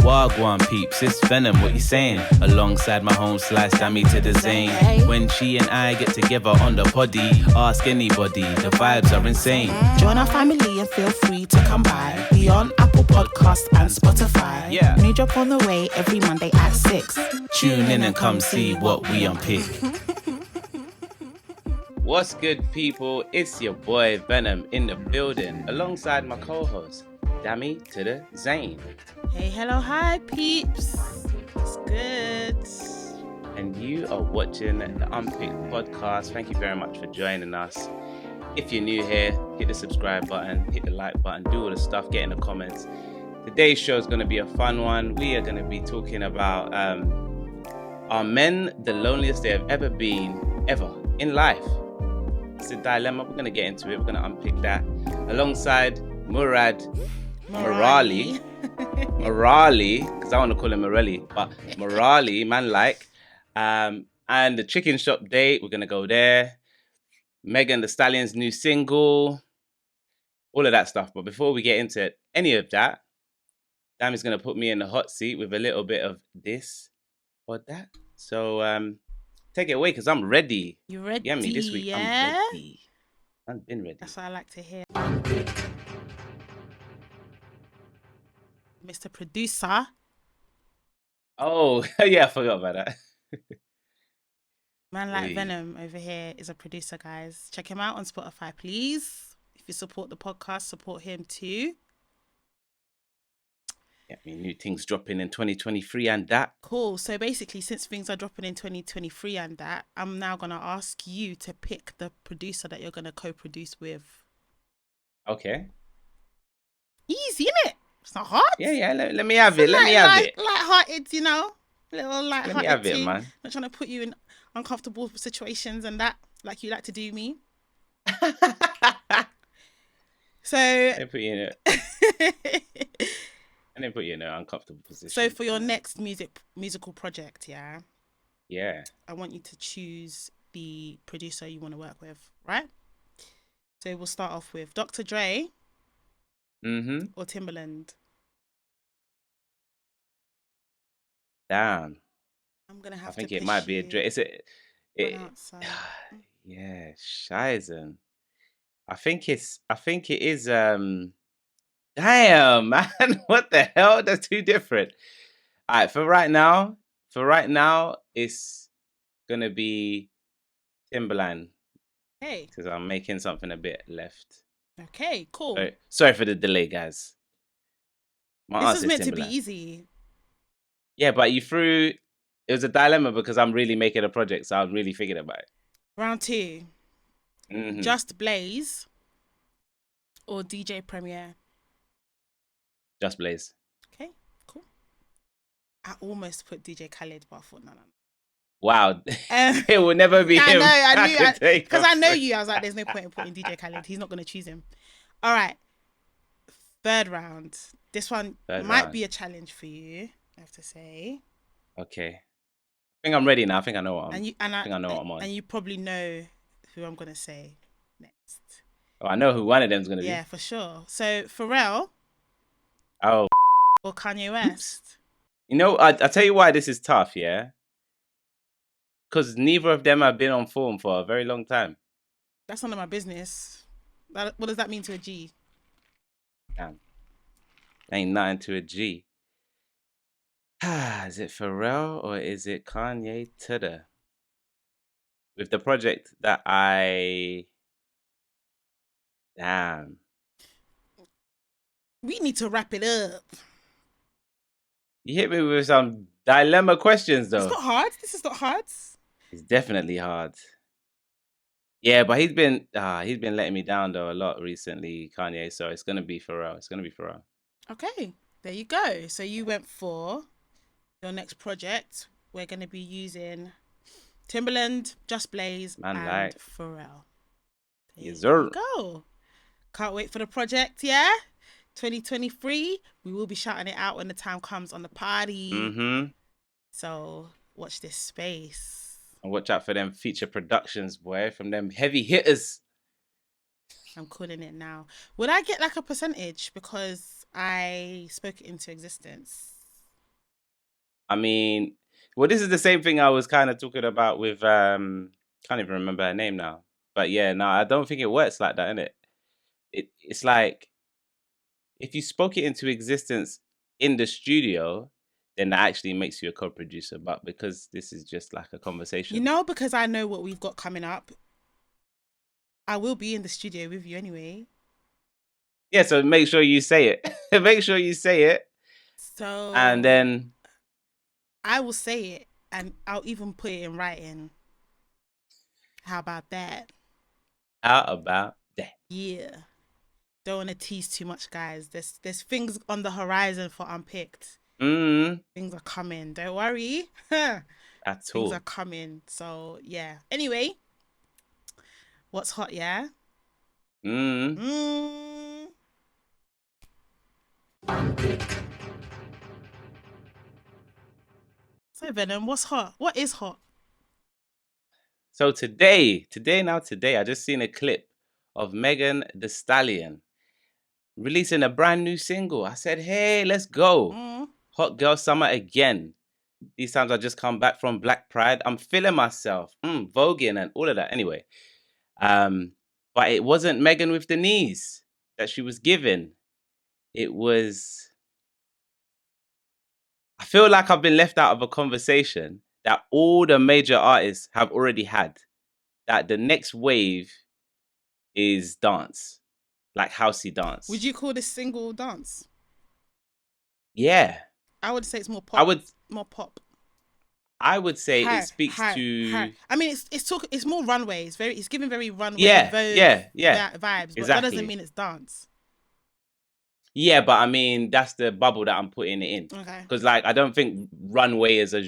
Wagwan peeps, it's Venom, what you saying? Alongside my home slice, dammy to the Zane. When she and I get together on the poddy, ask anybody, the vibes are insane. Join our family and feel free to come by. We on Apple Podcasts and Spotify. Yeah. New drop on the way every Monday at 6. Tune in and come see what we unpick. What's good, people? It's your boy Venom in the building, alongside my co-host, Dammy to the Zane. Hey, hello, hi, peeps. It's good. And you are watching the Unpicked podcast. Thank you very much for joining us. If you're new here, hit the subscribe button, hit the like button, do all the stuff, get in the comments. Today's show is going to be a fun one. We are going to be talking about are men the loneliest they have ever been, ever, in life? It's a dilemma. We're going to get into it. We're going to unpick that alongside Murad Merali. Merali, because I want to call him Merali, but Merali, man like. And the chicken shop date, we're going to go there. Megan Thee Stallion's new single, all of that stuff. But before we get into any of that, Dammy's going to put me in the hot seat with a little bit of this or that. So take it away, because I'm ready. You ready? Yeah, me this week. Yeah? I'm ready. I've been ready. That's what I like to hear. Mr. Producer. Oh, yeah, I forgot about that. Man like Hey. Venom over here is a producer, guys. Check him out on Spotify, please. If you support the podcast, support him too. Yeah, I mean, new things dropping in 2023 and that. Cool. So basically, since things are dropping in 2023 and that, I'm now going to ask you to pick the producer that you're going to co-produce with. Okay. Easy, innit? It's not hard. Yeah, let me have it. Let me have it. Light-hearted, you know? Little light-hearted Let me have it, thing. man. Not trying to put you in uncomfortable situations and that, like you like to do me. So... I didn't put you in an uncomfortable position. So for your next musical project, yeah, I want you to choose the producer you want to work with, right? So we'll start off with Dr. Dre or Timbaland. Damn. I'm gonna have I think to it might be a Dre. Is it? outside. Yeah, Shizen. I think it is. Damn, man. What the hell? That's too different. All right, for right now, it's gonna be Timbaland, Hey, because I'm making something a bit left. okay, cool. Sorry for the delay, guys. My This answer is meant to be Timbaland. easy. Yeah, but you threw. It was a dilemma because I'm really making a project, so I'm really thinking about it. Round 2, Just Blaze or DJ Premier. Just Blaze. Okay, cool. I almost put DJ Khaled, but I thought no. Wow, it will never be him. I knew, because I know you. you. I was like, there's no point in putting DJ Khaled. He's not going to choose him. All right. Third round. This one might be a challenge for you, I have to say. Okay. I think I'm ready now. I think I know what I think I know what I'm on. And you probably know who I'm going to say next. Oh, I know who one of them's going to be. Yeah, for sure. So, Pharrell Oh. or Kanye West? You know, I'll tell you why this is tough, yeah? Because neither of them have been on form for a very long time. That's none of my business. What does that mean to a G? Damn. Ain't nothing to a G. Is it Pharrell or is it Kanye Tudor? With the project that Damn. We need to wrap it up. You hit me with some dilemma questions, though. It's not hard. This is not hard. It's definitely hard. Yeah, but he's been letting me down though a lot recently, Kanye. So it's gonna be Pharrell. Okay, there you go. So you went for your next project. We're gonna be using Timbaland, Just Blaze, and Pharrell. Yes, sir. Go. Can't wait for the project. Yeah, 2023. We will be shouting it out when the time comes on the party. So watch this space. And watch out for them feature productions, boy, from them heavy hitters. I'm calling it now. Would I get like a percentage because I spoke it into existence? I mean, well, this is the same thing I was kind of talking about with can't even remember her name now. But yeah, no, I don't think it works like that, innit? It's like if you spoke it into existence in the studio, then that actually makes you a co-producer. But because this is just like a conversation. Because I know what we've got coming up, I will be in the studio with you anyway. Yeah, so make sure you say it. Make sure you say it. So And then I will say it, and I'll even put it in writing. How about that? how about that? Yeah. Don't want to tease too much, guys. There's things on the horizon for Unpicked. Things are coming. Don't worry. At Things are all. coming. So yeah. Anyway, what's hot? Yeah. Mm. Mm. So Venom, what's hot? What is hot? So today, I just seen a clip of Megan Thee Stallion releasing a brand new single. I said, hey, let's go. Hot girl summer again. These times I just come back from Black Pride. I'm feeling myself, voguing and all of that. Anyway, but it wasn't Megan with the knees that she was given. It was. I feel like I've been left out of a conversation that all the major artists have already had. That the next wave is dance, like housey dance. Would you call this single dance? Yeah, I would say it's more I pop. would. More pop. I would say it Hi, speaks hi, hi. to. I mean, it's more runway. It's giving very runway Yeah, Vogue yeah, yeah. vibes, but that doesn't Exactly. mean it's dance. Yeah, but I mean that's the bubble that I'm putting it in. Okay. Because like I don't think runway is a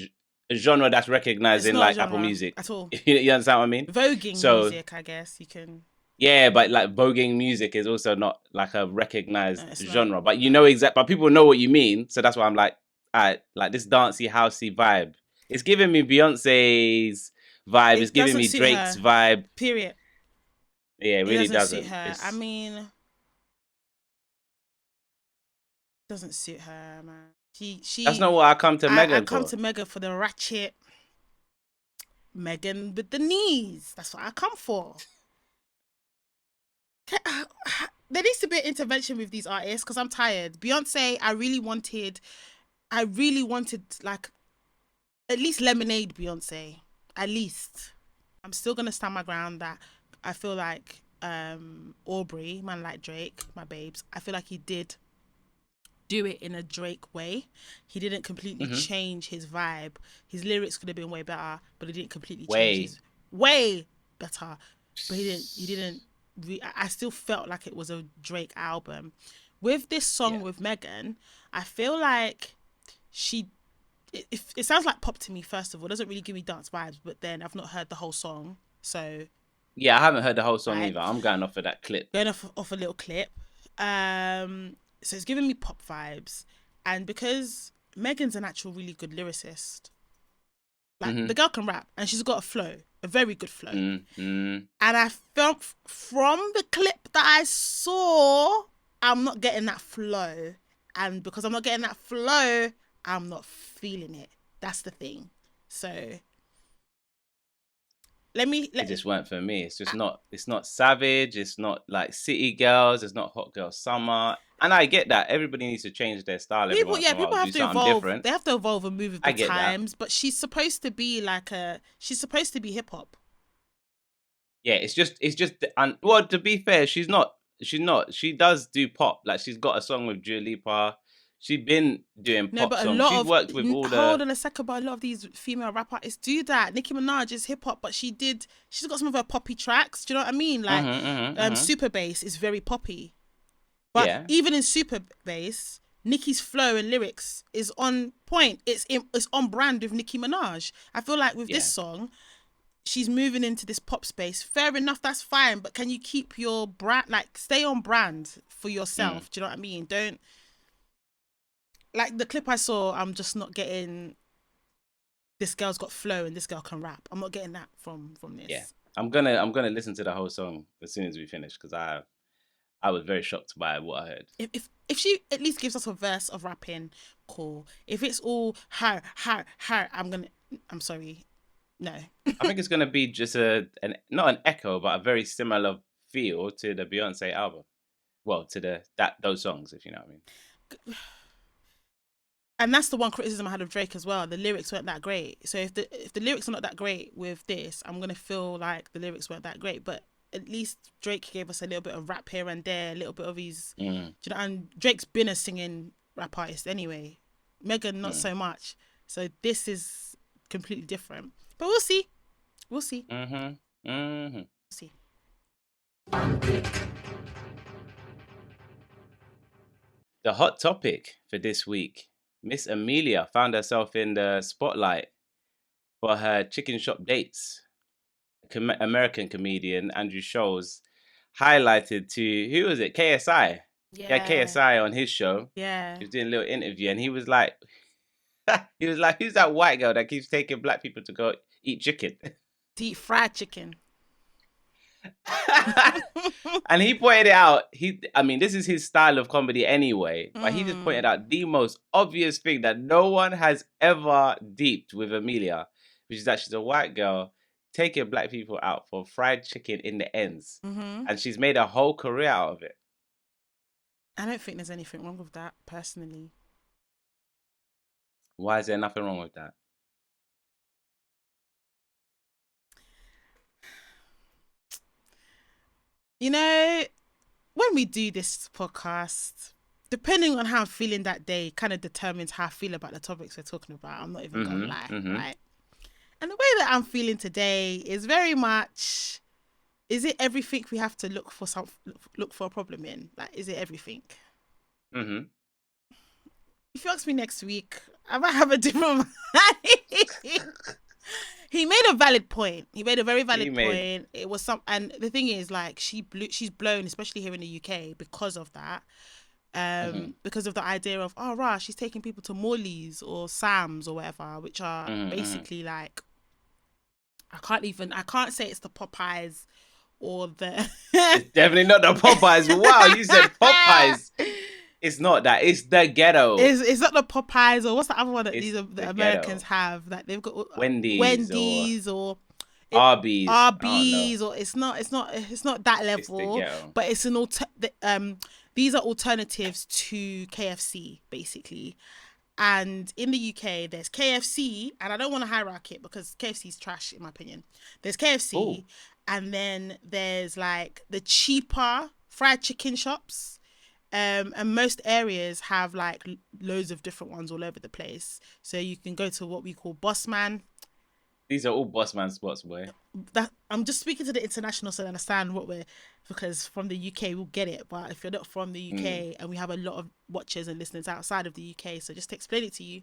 genre that's recognized It's in not a like Apple genre Music. at all. You understand what I mean? Voguing So music, I guess you can. yeah, but like voguing music is also not like a No, recognized it's not. genre. But you No. know but people know what you mean. So that's why I'm like, like this dancey, housey vibe. It's giving me Beyonce's vibe. It's It giving doesn't me suit Drake's her. vibe. Period. Yeah, it It really doesn't suit doesn't. her. I It's mean, doesn't suit her, man. that's not what I come to I Megan come for. to Megan for the ratchet. Megan with the knees. That's what I come for. There needs to be an intervention with these artists because I'm tired. Beyonce, I really wanted like at least Lemonade Beyonce. At least. I'm still gonna stand my ground that I feel like Aubrey, man like Drake, my babes, I feel like he did do it in a Drake way. He didn't completely Mm-hmm. change his vibe. His lyrics could have been way better, but he didn't completely change Way. his way better. But he didn't I still felt like it was a Drake album. With this song Yeah. with Megan, I feel like she it sounds like pop to me. First of all, it doesn't really give me dance vibes. But then I've not heard the whole song, so Yeah, I haven't heard the whole song right, either. I'm going off of that clip. going off a little clip. So it's giving me pop vibes, and because Megan's an actual really good lyricist, like Mm-hmm. the girl can rap, and she's got a flow, a very good flow. Mm-hmm. And I felt from the clip that I saw, I'm not getting that flow. And because I'm not getting that flow, I'm not feeling it. That's the thing. So It just weren't for me. It's just not. It's not Savage. It's not like City Girls. It's not Hot Girl Summer. And I get that everybody needs to change their style every once in a while, people do have to something evolve. different. They have to evolve and move with the I get that. times. But she's supposed to be she's supposed to be hip hop. Yeah, it's just. And well, to be fair, she's not. She's not. She does do pop. Like she's got a song with Dua Lipa. She's been doing No, pop but a songs. lot She's of worked with all hold the. on a second, but a lot of these female rap artists do that. Nicki Minaj is hip hop, but she's got some of her poppy tracks. Do you know what I mean? Like Super Bass is very poppy. But Yeah. even in Super Bass, Nicki's flow and lyrics is on point. It's on brand with Nicki Minaj. I feel like with this song, she's moving into this pop space. Fair enough, that's fine. But can you keep your brand, like stay on brand for yourself? Do you know what I mean? Don't, like the clip I saw, I'm just not getting this girl's got flow and this girl can rap. I'm not getting that from this. Yeah. I'm gonna listen to the whole song as soon as we finish because I was very shocked by what I heard. If she at least gives us a verse of rapping, cool. If it's all her, I'm sorry, no. I think it's gonna be just not an echo, but a very similar feel to the Beyonce album. Well, to those songs, if you know what I mean. And that's the one criticism I had of Drake as well. The lyrics weren't that great. So if the lyrics are not that great with this, I'm gonna feel like the lyrics weren't that great. But at least Drake gave us a little bit of rap here and there, a little bit of his. Do you know? And Drake's been a singing rap artist anyway. Megan not so much. So this is completely different. But we'll see. We'll see. We'll see. The hot topic for this week: Miss Amelia found herself in the spotlight for her chicken shop dates. American comedian Andrew Schulz highlighted to, who was it? KSI. Yeah. He had KSI on his show. Yeah. He was doing a little interview, and he was like, who's that white girl that keeps taking black people to go eat chicken? To eat fried chicken. And he pointed it out. This is his style of comedy anyway, but he just pointed out the most obvious thing that no one has ever deeped with Amelia, which is that she's a white girl taking black people out for fried chicken in the ends, and she's made a whole career out of it. I don't think there's anything wrong with that, personally. Why is there nothing wrong with that? You know, when we do this podcast, depending on how I'm feeling that day, kind of determines how I feel about the topics we're talking about. I'm not even gonna lie, right? And the way that I'm feeling today is very much: is it everything we have to look for a problem in? Like, is it everything? If you ask me next week, I might have a different. He made a valid point. He made a very valid point. It was and the thing is, like, she's blown, especially here in the UK, because of that. Because of the idea of, she's taking people to Morley's or Sam's or whatever, which are basically like, I can't say it's the Popeyes or the. It's definitely not the Popeyes. Wow, you said Popeyes. It's not that. It's the ghetto. It's not the Popeyes, or what's the other one that the Americans ghetto. have, that they've got Wendy's or Arby's, or it's not that level, but it's these are alternatives to KFC basically. And in the UK, there's KFC, and I don't want to hierarchy it because KFC is trash in my opinion. There's KFC, and then there's like the cheaper fried chicken shops. And most areas have like loads of different ones all over the place. So you can go to what we call Bossman. These are all Bossman spots, boy. I'm just speaking to the international so they understand because from the UK we'll get it. But if you're not from the UK, and we have a lot of watchers and listeners outside of the UK, so just to explain it to you.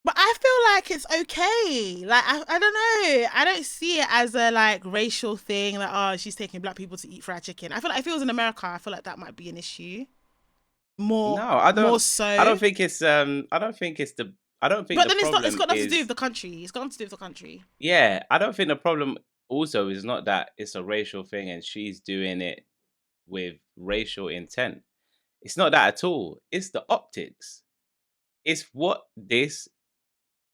But I feel like it's okay. Like, I don't know. I don't see it as a like racial thing. Like, she's taking black people to eat fried chicken. I feel like if it was in America, I feel like that might be an issue. More so. I don't think it's the. But then it's got nothing to do with the country. It's got nothing to do with the country. Yeah, I don't think the problem also is not that it's a racial thing and she's doing it with racial intent. It's not that at all. It's the optics. It's what this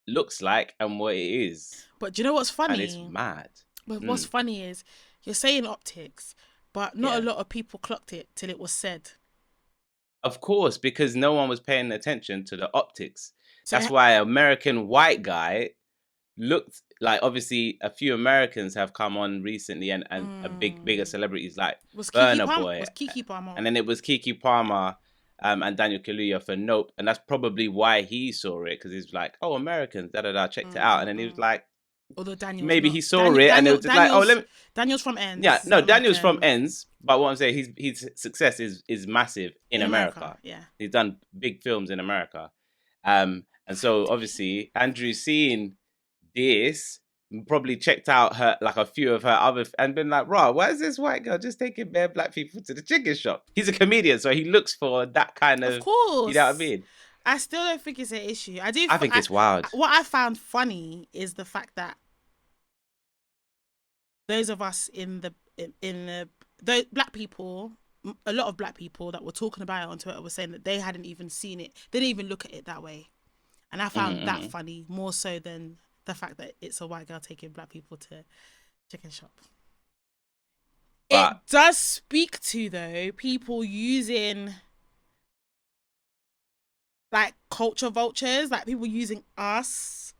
looks like and what it is. But do you know what's funny? And it's mad. But what's funny is you're saying optics, but not a lot of people clocked it till it was said. Of course, because no one was paying attention to the optics. So that's why an American white guy looked like, obviously a few Americans have come on recently and a bigger celebrities like Burna Boy. Was Keke Palmer. And then it was Keke Palmer and Daniel Kaluuya for Nope. And that's probably why he saw it, because he's like, oh, Americans, checked it out. And then he was like, although he saw it and it was just like, oh, let me... Daniel's from Ends. Yeah, no, Daniel's from Ends. But what I'm saying, his success is massive in America. Yeah. He's done big films in America. And so obviously Andrew seeing this probably checked out a few of her other and been like, "Raw, why is this white girl just taking bare black people to the chicken shop?" He's a comedian, so he looks for that kind of course. You know what I mean? I still don't think it's an issue. I think it's wild. What I found funny is the fact that those of us in the black people, a lot of black people that were talking about it on Twitter were saying that they hadn't even seen it. They didn't even look at it that way. And I found that funny, more so than the fact that it's a white girl taking black people to chicken shop. But it does speak to, though, people using like culture vultures, like people using us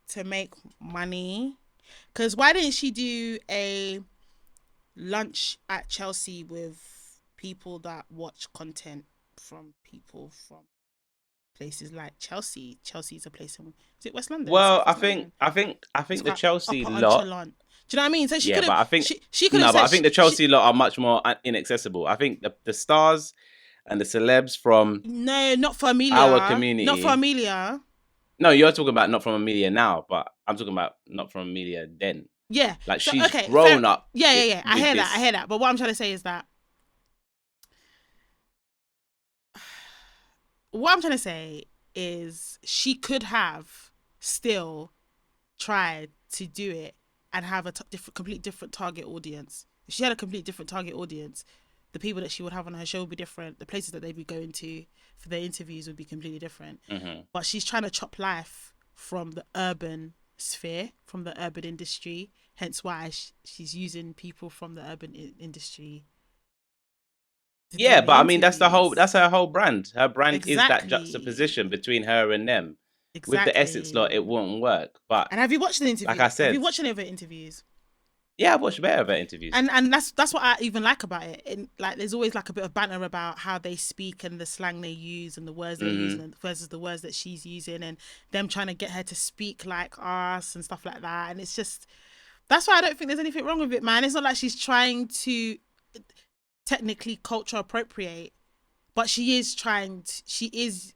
to make money. Because why didn't she do a lunch at Chelsea with people that watch content from people from places like Chelsea? Chelsea's a place in, is it West London? Well, I think the Chelsea lot. Do you know what I mean? So she could have. But I think she could have. No, but I think the Chelsea lot are much more inaccessible. I think the stars and the celebs from not for Amelia. Our community. Not for Amelia. No, you're talking about not from Amelia now, but I'm talking about not from Amelia then. Yeah, like she's grown up. Yeah. I hear that. But what I'm trying to say is that she could have still tried to do it and have a complete different target audience. If she had a complete different target audience, the people that she would have on her show would be different. The places that they'd be going to for their interviews would be completely different. But she's trying to chop life from the urban sphere, from the urban industry. Hence why she's using people from the urban industry. Yeah, but I mean, that's her whole brand. Her brand is that juxtaposition between her and them. Exactly. With the Essex lot, it won't work. And have you watched the interview? Like I said, have you watched any of her interviews? Yeah, I've watched better of her interviews. And that's what I even like about it. Like, there's always like a bit of banter about how they speak and the slang they use and the words they use versus the words that she's using, and them trying to get her to speak like us and stuff like that. And it's just, that's why I don't think there's anything wrong with it, man. It's not like she's trying to technically culture appropriate, but she is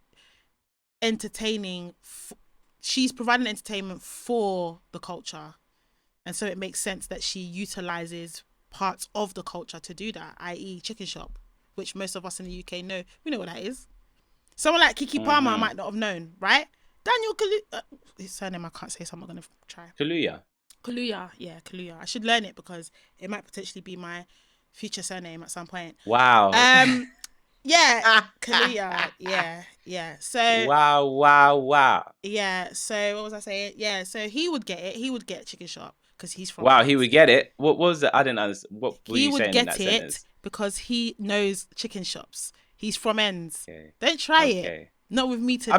entertaining. She's providing entertainment for the culture, and so it makes sense that she utilizes parts of the culture to do that, i.e. chicken shop, which most of us in the UK know. We know what that is. Someone like Keke Palmer might not have known, right? Daniel his surname I can't say, so I'm not going to try. Kaluuya, yeah, Kaluuya. I should learn it because it might potentially be my future surname at some point. Wow. Yeah, Kaluuya. Yeah. So. Wow. Yeah. So what was I saying? Yeah. So he would get it. He would get chicken shop because he's from. Wow, he would get it. What was it? I didn't understand. What were you saying in that sentence? He would get it because he knows chicken shops. He's from ends. Okay. Don't try it. Not with me today.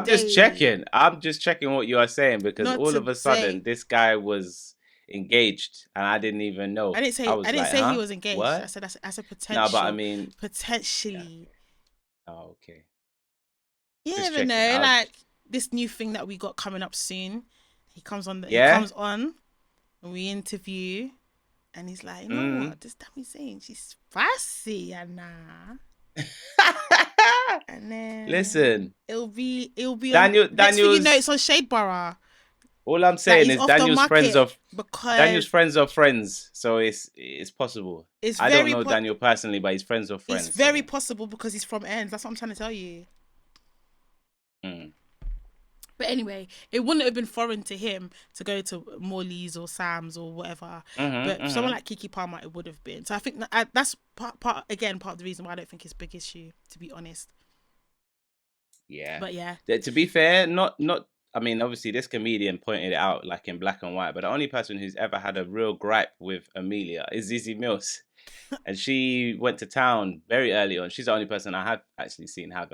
I'm just checking what you are saying because Not all today. Of a sudden this guy was engaged and I didn't even know. I didn't say he was engaged. What? I said that's a potential. No, but I mean potentially. Yeah. Oh, okay. You never know. Like this new thing that we got coming up soon. He comes on. He comes on, and we interview, and he's like, "You know what? This Dami's saying she's spicy, Anna." And then listen, it'll be Daniel's. You know, it's on Shade Borough. All I'm saying is Daniel's friends of friends, so it's possible. I don't know Daniel personally, but he's friends of friends. It's very possible because he's from ends. That's what I'm trying to tell you. But anyway, it wouldn't have been foreign to him to go to Morley's or Sam's or whatever. But someone like Keke Palmer, it would have been. So I think that's part of the reason why I don't think it's a big issue, to be honest. Yeah. But yeah. To be fair, not. I mean, obviously, this comedian pointed it out like in black and white, but the only person who's ever had a real gripe with Amelia is Zizzy Mills. And she went to town very early on. She's the only person I have actually seen have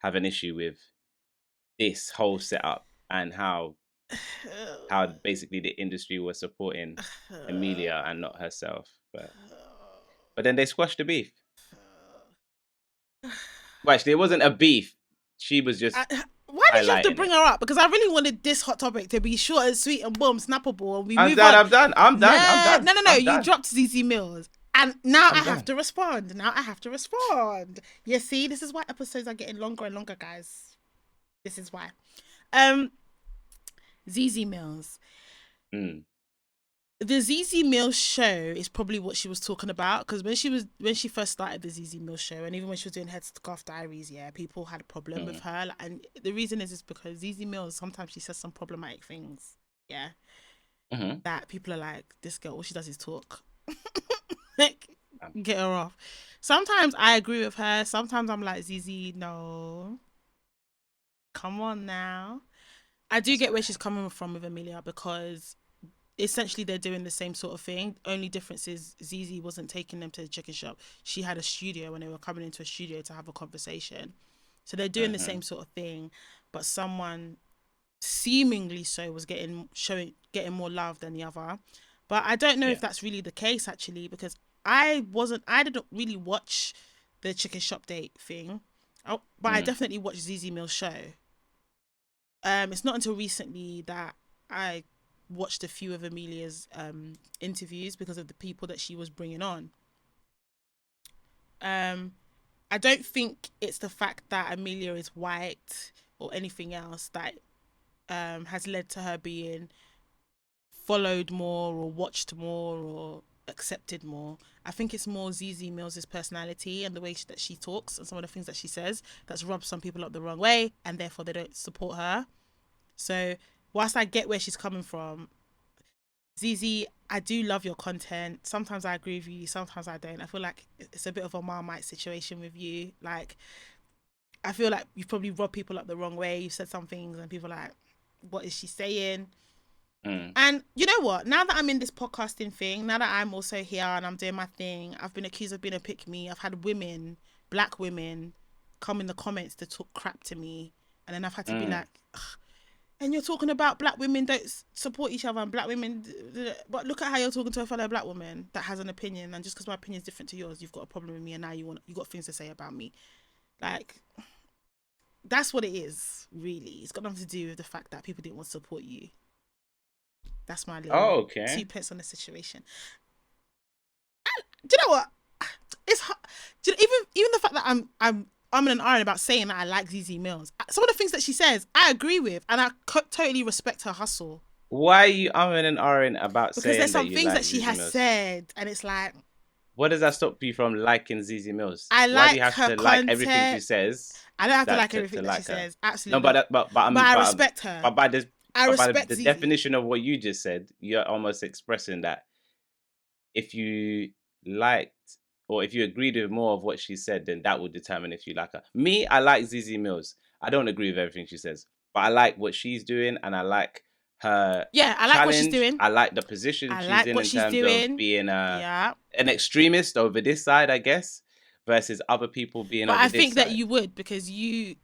an issue with this whole setup and how basically the industry was supporting Amelia and not herself. But then they squashed the beef. Well, actually, it wasn't a beef. She was just... Why did you have to bring her up? Because I really wanted this hot topic to be short and sweet and boom, snappable. And we move on. I'm done. No. You dropped ZZ Mills. And now I have to respond. You see, this is why episodes are getting longer and longer, guys. This is why. ZZ Mills. The ZZ Mills show is probably what she was talking about, because when she first started the ZZ Mills show, and even when she was doing Headscarf Diaries, people had a problem with her, and the reason is because ZZ Mills, sometimes she says some problematic things, that people are like, this girl, all she does is talk. Like, Get her off. Sometimes I agree with her. Sometimes I'm like, Zizi, no. Come on now. I do That's get where fine. she's coming from with Amelia because essentially they're doing the same sort of thing. Only difference is Zizi wasn't taking them to the chicken shop. She had a studio when they were coming into a studio to have a conversation. So they're doing the Mm-hmm. same sort of thing, but someone seemingly so was getting more love than the other. But I don't know if Yeah. that's really the case actually because I didn't really watch the chicken shop date thing. Oh, but I Mm. definitely watched Zizi Mill's show. It's not until recently that I watched a few of Amelia's interviews because of the people that she was bringing on. Um, I don't think it's the fact that Amelia is white or anything else that has led to her being followed more or watched more or accepted more. I think it's more ZZ Mill's personality and the way that she talks and some of the things that she says that's rubbed some people up the wrong way and therefore they don't support her. So whilst I get where she's coming from, ZZ, I do love your content. Sometimes I agree with you, sometimes I don't. I feel like it's a bit of a Marmite situation with you. Like, I feel like you've probably rubbed people up the wrong way. You've said some things and people are like, what is she saying? Mm. And you know what? Now that I'm in this podcasting thing, now that I'm also here and I'm doing my thing, I've been accused of being a pick me. I've had women, black women, come in the comments to talk crap to me. And then I've had to be Mm. like, ugh, and you're talking about black women don't support each other and black women, but look at how you're talking to a fellow black woman that has an opinion. And just because my opinion is different to yours, you've got a problem with me and now you got things to say about me. Like, that's what it is, really. It's got nothing to do with the fact that people didn't want to support you. That's my little Oh, okay. 2 pence on the situation. Do you know what? It's do you know, even the fact that I'm in an iron about saying that I like ZZ Mills. Some of the things that she says, I agree with, and I totally respect her hustle Why are you umming and ahhing about because there's saying that some you things that like she Zizi has Mills? said, and it's like What does that stop you from liking Zizi Mills? I Why do you like have her to like everything she content. says I don't have to that like everything to that she like her? says, No, absolutely but not. that, But I respect her. but by this I but by respect the ZZ. definition of what you just said, you're almost expressing that if you liked or if you agreed with more of what she said, then that would determine if you like her. Me, I like Zizi Mills. I don't agree with everything she says, but I like what she's doing and I like her Yeah, I like what she's challenge. doing. I like the position I she's like what in she's terms of doing. being Yeah. an extremist over this side, I guess, versus other people being But over I this think that side. you would because you,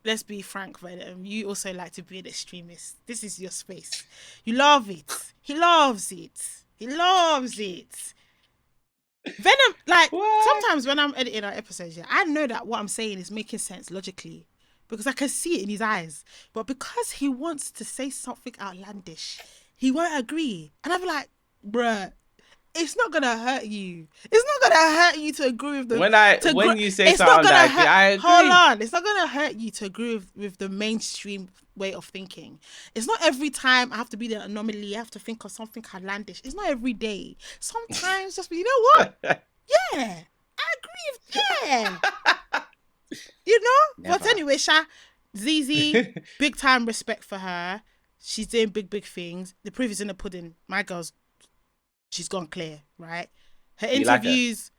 let's be frank, Venom, you also like to be an extremist. This is your space. You love it. He loves it. He loves it. Venom, like, What? sometimes when I'm editing our episodes, yeah, I know that what I'm saying is making sense logically because I can see it in his eyes. But because he wants to say something outlandish, he won't agree. And I'm like, bruh, it's not gonna hurt you. It's not gonna hurt you to agree with the When you say It's not something gonna that hurt. I Hold agree. on. It's not gonna hurt you to agree with the mainstream way of thinking. It's not every time I have to be the anomaly. I have to think of something outlandish. It's not every day. Sometimes just be, you know what? Yeah, I agree. Yeah, you know. But Never. anyway, Sha, ZZ, big time respect for her. She's doing big things. The proof is in the pudding. My girl's she's gone clear, right? Her You like her? interviews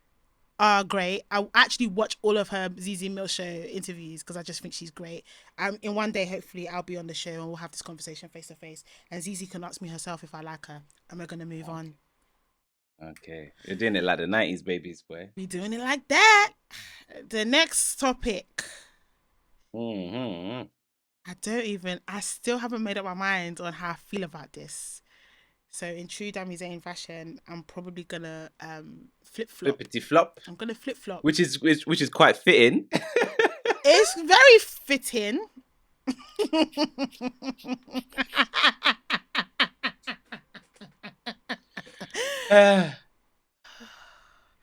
are great. I actually watch all of her ZZ Mill show interviews because I just think she's great. In one day, hopefully, I'll be on the show and we'll have this conversation face to face. And ZZ can ask me herself if I like her, and we're gonna move on. Okay. You're doing it like the 90s babies, boy. We doing it like that. The next topic. Mm-hmm. I still haven't made up my mind on how I feel about this. So in true Dami Zayn fashion, I'm probably gonna flip flop. Flippity flop. I'm gonna flip flop. Which is quite fitting. It's very fitting.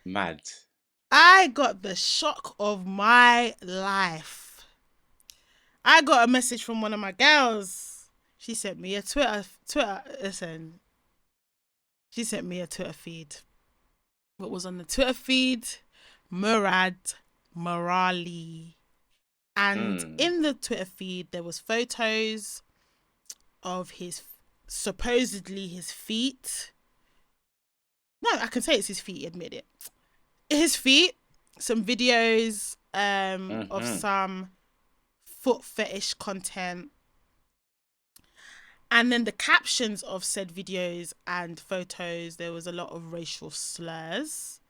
Mad. I got the shock of my life. I got a message from one of my girls. She sent me a listen. She sent me a Twitter feed. What was on the Twitter feed? Murad Merali. And Mm. in the Twitter feed, there was photos of supposedly his feet No, I can say it's his feet. Admit it. His feet. Some videos of Mm-hmm. some foot fetish content, and then the captions of said videos and photos. There was a lot of racial slurs,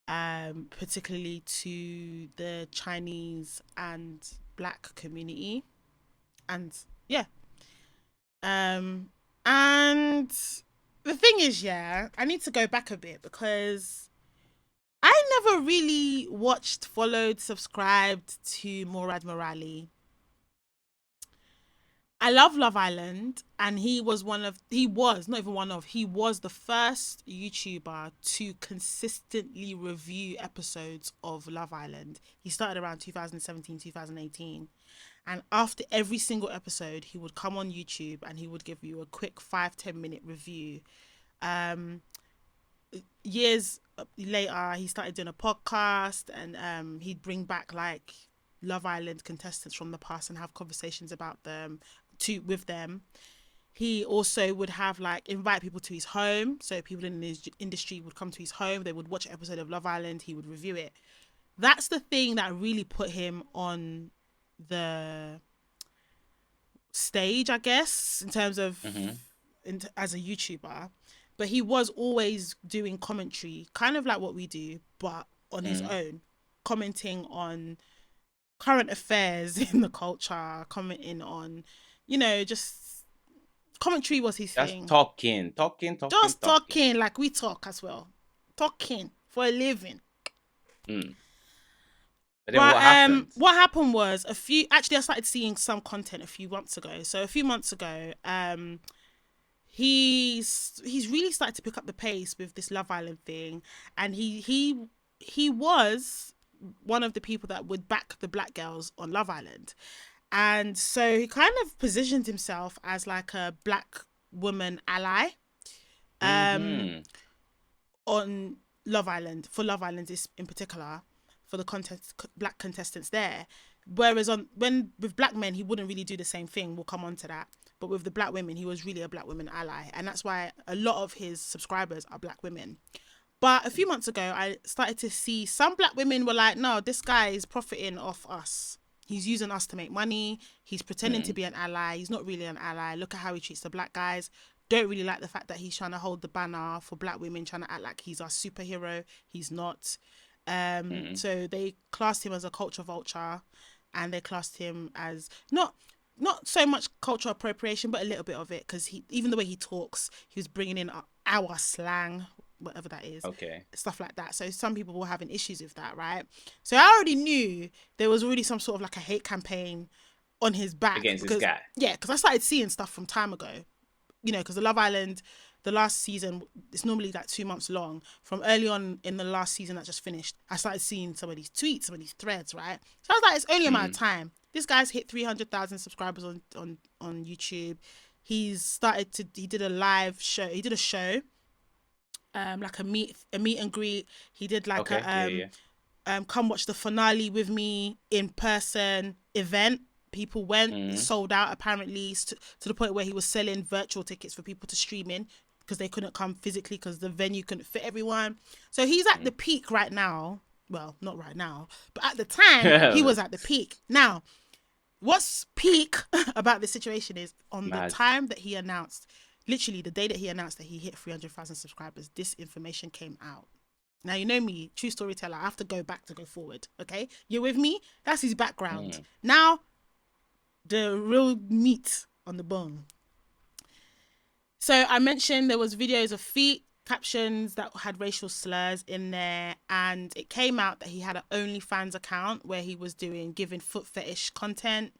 particularly to the Chinese and Black community, and yeah, and the thing is, yeah, I need to go back a bit because I never really watched, followed, subscribed to Murad Merali. I love Love Island, and he was not even one of, he was the first YouTuber to consistently review episodes of Love Island. He started around 2017, 2018. And after every single episode, he would come on YouTube and he would give you a quick 5-10 minute review. Years later, he started doing a podcast, and he'd bring back like Love Island contestants from the past and have conversations about them with them. He also would have like invite people to his home, so people in his industry would come to his home. They would watch an episode of Love Island. He would review it. That's the thing that really put him on the stage, I guess, in terms of as a YouTuber. But he was always doing commentary, kind of like what we do, but on his own, commenting on current affairs in the culture, commenting on, just commentary was his That's thing. talking. Just talking like we talk as well. Talking for a living. But then what happened? What happened was I started seeing some content a few months ago. So a few months ago, he's really started to pick up the pace with this Love Island thing, and he was one of the people that would back the black girls on Love Island. And so he kind of positioned himself as like a black woman ally on Love Island, for Love Island in particular, for the black contestants there. Whereas with black men, he wouldn't really do the same thing. We'll come on to that. But with the black women, he was really a black women ally. And that's why a lot of his subscribers are black women. But a few months ago, I started to see some black women were like, no, this guy is profiting off us. He's using us to make money. He's pretending to be an ally. He's not really an ally. Look at how he treats the black guys. Don't really like the fact that he's trying to hold the banner for black women, trying to act like he's our superhero. He's not. So they classed him as a culture vulture, and they classed him as not so much cultural appropriation, but a little bit of it, because even the way he talks, he was bringing in our slang, whatever that is, stuff like that. So some people were having issues with that, right? So I already knew there was already some sort of like a hate campaign on his back against this guy. Yeah, because I started seeing stuff from time ago, because the Love Island, the last season, it's normally like 2 months long. From early on in the last season that just finished, I started seeing some of these tweets, some of these threads, right? So I was like, it's only a matter of time. This guy's hit 300,000 subscribers on YouTube. He did a live show. He did a show, like a meet and greet. He did like come watch the finale with me in person event. People went, sold out apparently, to the point where he was selling virtual tickets for people to stream in, because they couldn't come physically because the venue couldn't fit everyone. So he's at the peak right now. Well, not right now, but at the time he was at the peak. Now, what's peak about this situation is the time that he announced, literally the day that he announced that he hit 300,000 subscribers, this information came out. Now, you know me, true storyteller, I have to go back to go forward, okay? You're with me? That's his background. Now, the real meat on the bone. So I mentioned there was videos of feet, captions that had racial slurs in there, and it came out that he had an OnlyFans account where he was giving foot fetish content.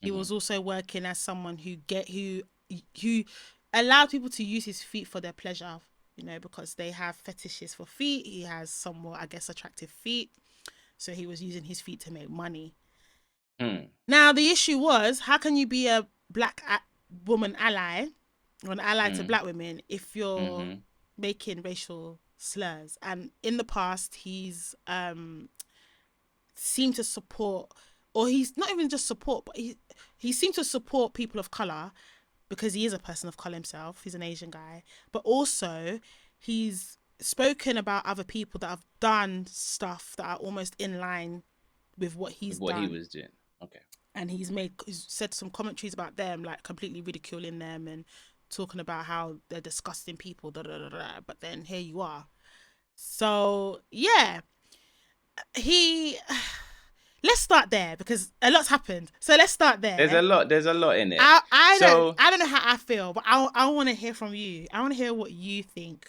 He was also working as someone who allowed people to use his feet for their pleasure, because they have fetishes for feet. He has somewhat, I guess, attractive feet, so he was using his feet to make money. Now the issue was, how can you be a black woman ally, or an ally to black women, if you're making racial slurs? And in the past, he's seemed to support, or he's not even just support, but he seemed to support people of color, because he is a person of color himself. He's an Asian guy, but also he's spoken about other people that have done stuff that are almost in line with what he's what done. he was doing. Okay. And he's said some commentaries about them, like completely ridiculing them and talking about how they're disgusting people. Da, da, da, da. But then here you are. So yeah, let's start there because a lot's happened. So let's start there. There's a lot in it. I don't know how I feel, but I want to hear from you. I want to hear what you think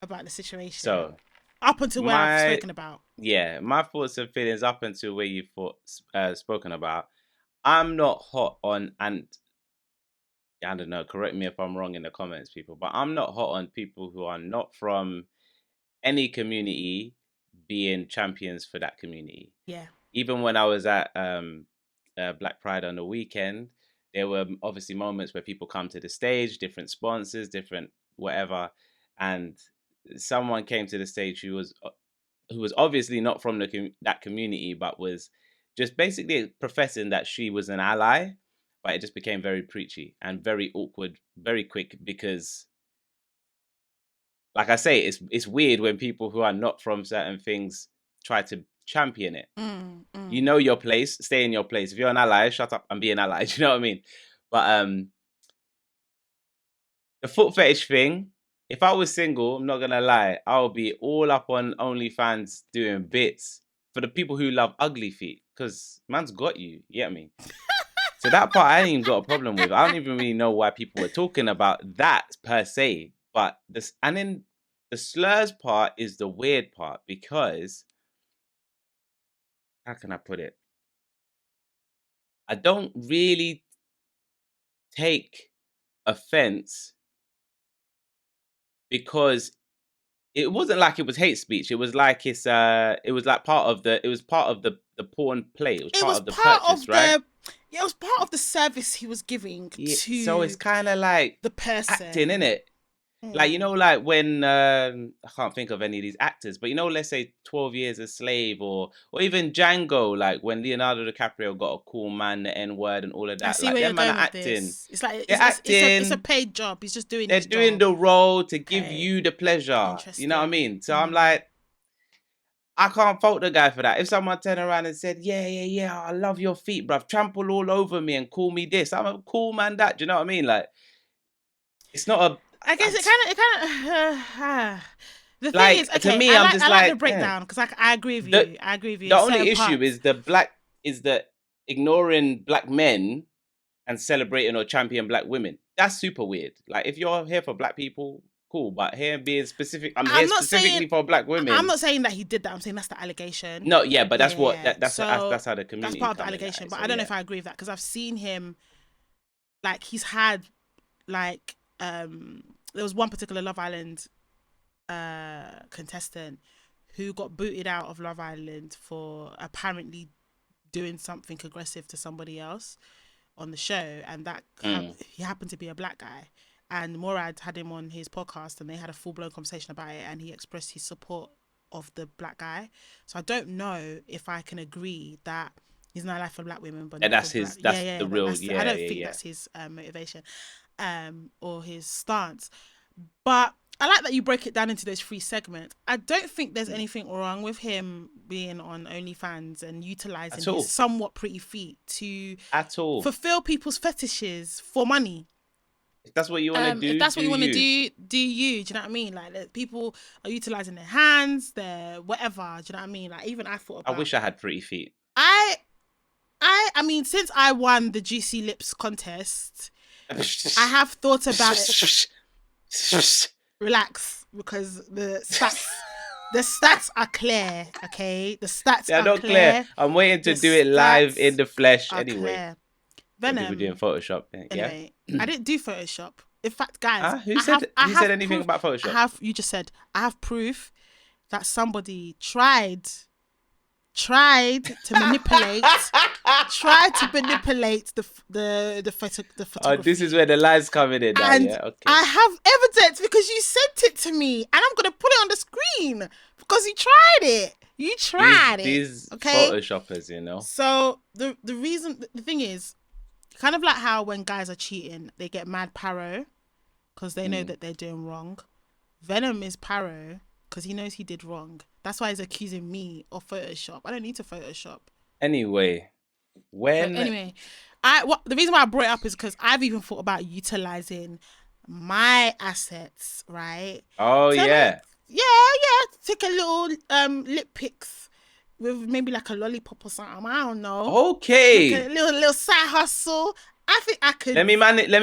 about the situation. So up until where I've spoken about. Yeah, my thoughts and feelings up until where you've spoken about. I'm not hot on, and I don't know, correct me if I'm wrong in the comments, people, but I'm not hot on people who are not from any community being champions for that community. Yeah. Even when I was at Black Pride on the weekend, there were obviously moments where people come to the stage, different sponsors, different whatever, and someone came to the stage who was obviously not from that community, but was just basically professing that she was an ally, but it just became very preachy and very awkward very quick because, like I say, it's weird when people who are not from certain things try to champion it. You know your place, stay in your place. If you're an ally, shut up and be an ally. Do you know what I mean? But the foot fetish thing, if I was single, I'm not gonna lie, I'll be all up on OnlyFans doing bits for the people who love ugly feet, because man's got you. You get me? So that part I ain't even got a problem with. I don't even really know why people were talking about that per se. But and then the slurs part is the weird part because, how can I put it? I don't really take offense because it wasn't like it was hate speech. It was like it was like part of the porn play. It was part of the purchase, right? Yeah, it was part of the service he was giving to. So it's kind of like the person acting, innit? Like, you know, like when I can't think of any of these actors, but you know, let's say 12 Years a Slave or even Django, like when Leonardo DiCaprio got a cool man, the N word and all of that. I see like where them you're man going are with acting. this. It's like it's a paid job. He's just doing. They're his doing job. the role to give you the pleasure. You know what I mean? So I'm like, I can't fault the guy for that. If someone turned around and said, yeah, I love your feet, bruv, trample all over me and call me this, I'm a cool man that. Do you know what I mean? Like, it's not a. I guess it kind of. The thing like, is, okay, to me, I I'm just like the breakdown because I agree with you. I agree with you. The only issue is the ignoring black men and celebrating or champion black women. That's super weird. Like, if you're here for black people, cool, but here being specific, I'm here specifically for black women. I'm not saying that he did that. I'm saying that's the allegation. No, yeah, but that's what that's how the community. That's part of the allegation, but I don't know if I agree with that because I've seen him. Like, he's had like there was one particular Love Island contestant who got booted out of Love Island for apparently doing something aggressive to somebody else on the show, and that he happened to be a black guy, and Murad had him on his podcast and they had a full-blown conversation about it, and he expressed his support of the black guy. So I don't know if I can agree that he's not alive for black women, but that's his the real I don't think that's his motivation or his stance. But I like that you break it down into those 3 segments. I don't think there's anything wrong with him being on OnlyFans and utilising his somewhat pretty feet to fulfill people's fetishes for money. If that's what you want to do, if that's what you want to do you. Do you know what I mean? Like, people are utilising their hands, their whatever. Do you know what I mean? Like, even I thought about. I wish I had pretty feet. I mean, since I won the Juicy Lips contest, I have thought about it. Relax, because the stats are clear. Okay, the stats are not clear. I'm waiting to do it live in the flesh anyway. Clear. Venom. People doing Photoshop. Anyway, I didn't do Photoshop. In fact, guys, who said anything about Photoshop? You just said I have proof that somebody tried to manipulate the photography. Oh, this is where the lies coming in now. And yeah, okay. I have evidence because you sent it to me, and I'm gonna put it on the screen because you tried it. These okay? Photoshoppers, you know. So the thing is, kind of like how when guys are cheating, they get mad paro because they know that they're doing wrong. Venom is paro because he knows he did wrong. That's why he's accusing me of Photoshop. I don't need to Photoshop. Anyway, the reason why I brought it up is because I've even thought about utilizing my assets, right? Oh, So yeah. Take a little lip pics with maybe like a lollipop or something. I don't know. Okay. Like a little side hustle. I think I could. Let me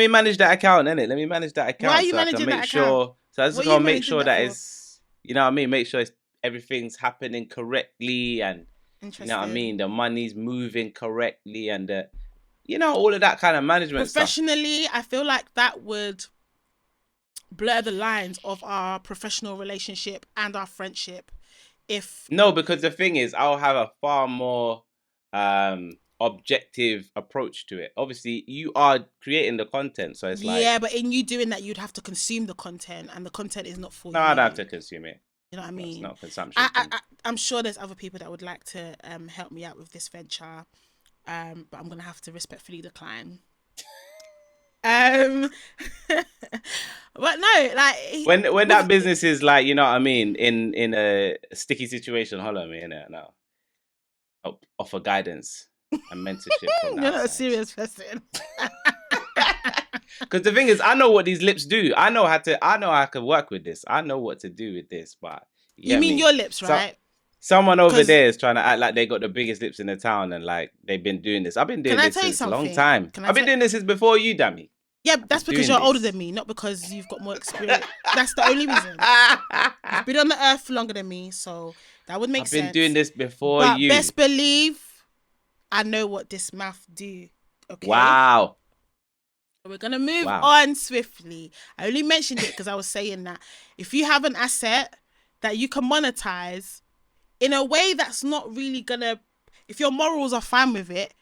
manage that account, innit? Let me manage that account. Why are you so managing I can make that sure. account? So I just What are gotta you make managing sure that that for? it's, you know what I mean. Make sure everything's happening correctly, and you know what I mean. The money's moving correctly, and all of that kind of management stuff. Professionally, I feel like that would blur the lines of our professional relationship and our friendship. Because the thing is, I'll have a far more objective approach to it. Obviously, you are creating the content, so it's like, but in you doing that, you'd have to consume the content, and the content is not for you. No, I don't have to consume it. You know what I mean? It's not a consumption thing. I'm sure there's other people that would like to help me out with this venture, but I'm gonna have to respectfully decline. But no, like when that business is like, you know what I mean, in a sticky situation, hold on a minute now. Offer guidance and mentorship from you're not a serious person. Because the thing is, I know what these lips do. I know how I can work with this. I know what to do with this. But you mean your lips, right? Someone over there is trying to act like they got the biggest lips in the town, and like they've been doing this. I've been doing this since a long time. I've been doing this since before you, Dammy. Yeah, that's because you're older than me, not because you've got more experience. That's the only reason. You've been on the earth longer than me, so that would make sense. I've been doing this before you. But best believe I know what this mouth do. Okay. Wow. We're going to move on swiftly. I only mentioned it because I was saying that if you have an asset that you can monetize in a way that's not really going to, if your morals are fine with it,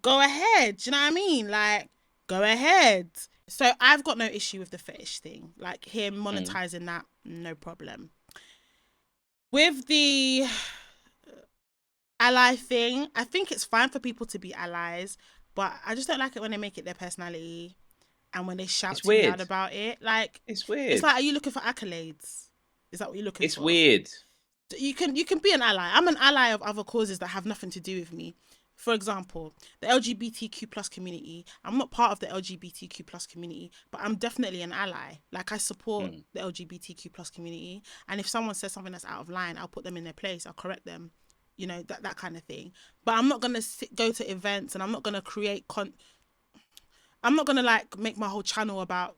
go ahead. Do you know what I mean? Like, go ahead. So I've got no issue with the fetish thing. Like him monetizing that, no problem. With the ally thing, I think it's fine for people to be allies, but I just don't like it when they make it their personality. And when they shout too loud about it, like it's weird. It's like, are you looking for accolades? Is that what you're looking for? It's weird. You can be an ally. I'm an ally of other causes that have nothing to do with me. For example, the LGBTQ plus community. I'm not part of the LGBTQ plus community, but I'm definitely an ally. Like I support the LGBTQ plus community, and if someone says something that's out of line, I'll put them in their place. I'll correct them. You know, that kind of thing. But I'm not gonna go to events, and I'm not gonna create I'm not gonna like make my whole channel about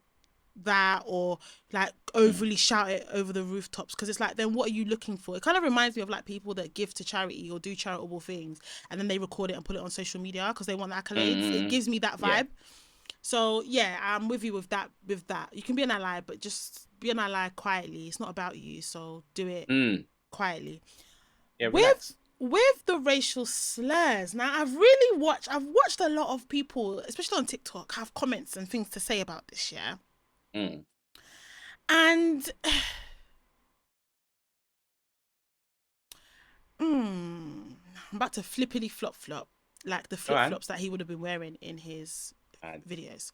that or like overly shout it over the rooftops, because it's like, then what are you looking for? It kind of reminds me of like people that give to charity or do charitable things and then they record it and put it on social media because they want the accolades. It gives me that vibe. Yeah. So yeah, I'm with you with that. You can be an ally, but just be an ally quietly. It's not about you, so do it quietly. Yeah, relax. With the racial slurs, now I've watched a lot of people, especially on TikTok, have comments and things to say about this, yeah? And I'm about to flippity flop like the flip flops that he would have been wearing in his videos.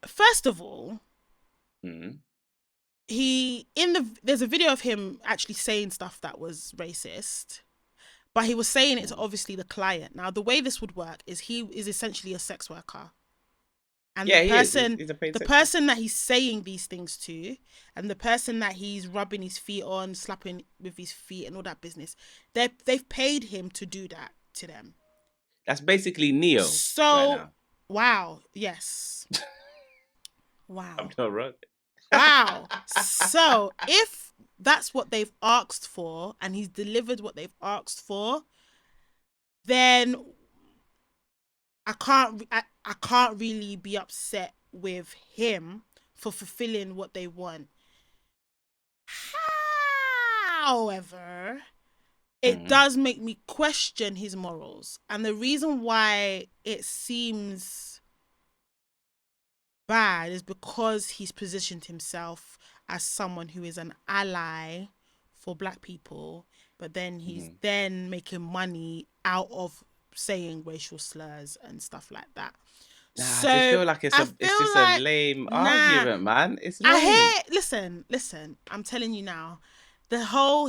First of all, there's a video of him actually saying stuff that was racist, but he was saying it to obviously the client. Now, the way this would work is he is essentially a sex worker. And the person that he's saying these things to, and the person that he's rubbing his feet on, slapping with his feet and all that business, they've paid him to do that to them. That's basically Neo. So, right now. Wow. Yes. Wow. I'm not wrong. Wow. So if that's what they've asked for and he's delivered what they've asked for, then I can't really be upset with him for fulfilling what they want. However, it does make me question his morals. And the reason why it seems bad is because he's positioned himself as someone who is an ally for black people, but then he's then making money out of saying racial slurs and stuff like that. Nah, I just So feel like I it's feel just a like, lame nah, argument, man. It's I lame. hear, listen, I'm telling you now.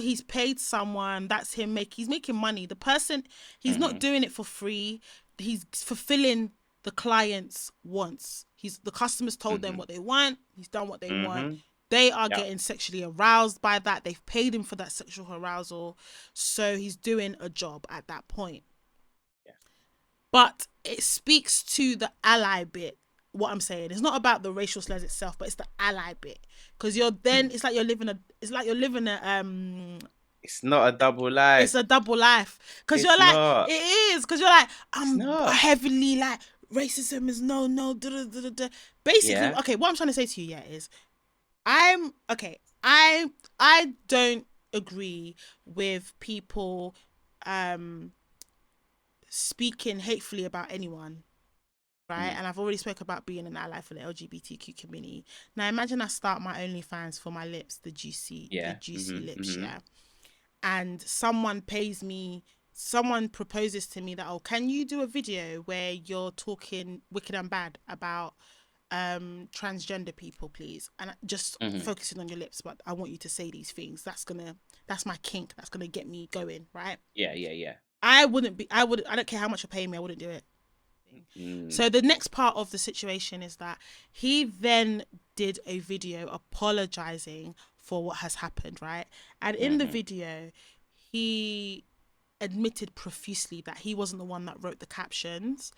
He's paid someone, that's he's making money. The person, he's not Mm-hmm. doing it for free. He's fulfilling the client's wants. The customers told them Mm-hmm. what they want. He's done what they want. Mm-hmm. They are Yeah. getting sexually aroused by that. They've paid him for that sexual arousal. So he's doing a job at that point. Yeah. But it speaks to the ally bit. What I'm saying, it's not about the racial slurs itself, but it's the ally bit. Because you're then, Mm. it's like you're living a It's not a double it's life. a double life. Because you're It's like, not. it is. Because you're like, It's I'm not. heavily like, racism is no, no, da, da, da, da. Basically, Yeah. okay, what I'm trying to say to you, yeah, is I'm okay. I don't agree with people speaking hatefully about anyone, right? Mm-hmm. And I've already spoke about being an ally for the LGBTQ community. Now imagine I start my OnlyFans for my lips, the Yeah. juicy Mm-hmm. lips, Mm-hmm. yeah. And someone proposes to me that, oh, can you do a video where you're talking wicked and bad about transgender people, please, and just Mm-hmm. focusing on your lips, but I want you to say these things. That's my kink. That's gonna get me going, right? Yeah. Yeah. Yeah. I don't care how much you're paying me, I wouldn't do it. Mm. So the next part of the situation is that he then did a video apologizing for what has happened, right? And in the Mm-hmm. video, he admitted profusely that he wasn't the one that wrote the captions,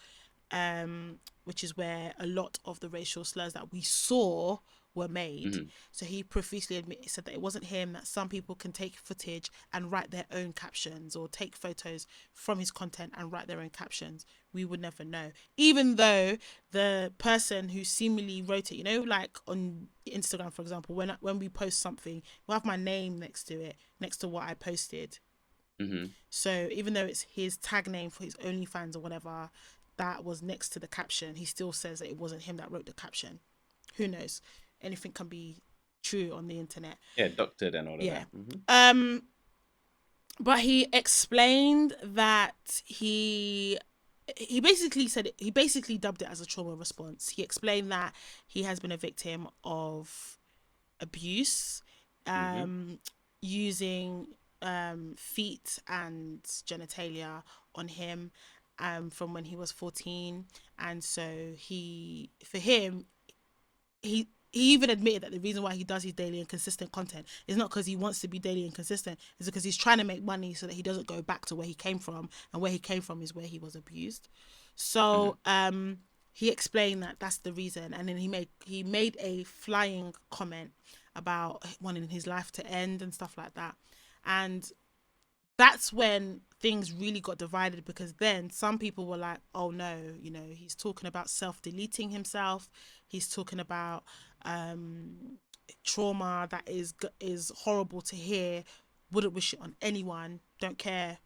which is where a lot of the racial slurs that we saw were made. Mm-hmm. So he profusely said that it wasn't him, that some people can take footage and write their own captions, or take photos from his content and write their own captions. We would never know. Even though the person who seemingly wrote it, like on Instagram, for example, when we post something, we'll have my name next to it, next to what I posted. Mm-hmm. So even though it's his tag name for his OnlyFans or whatever, that was next to the caption, he still says that it wasn't him that wrote the caption. Who knows? Anything can be true on the internet. Yeah. Doctored and all of Yeah. that. Mm-hmm. But he explained that he basically dubbed it as a trauma response. He explained that he has been a victim of abuse, Mm-hmm. using feet and genitalia on him from when he was 14. And so for him, he even admitted that the reason why he does his daily and consistent content is not because he wants to be daily and consistent, it's because he's trying to make money so that he doesn't go back to where he came from, and where he came from is where he was abused. Mm-hmm. So he explained that that's the reason, and then he made a flying comment about wanting his life to end and stuff like that. And that's when things really got divided, because then some people were like, oh no, he's talking about self-deleting himself, he's talking about trauma that is horrible to hear, wouldn't wish it on anyone, don't care,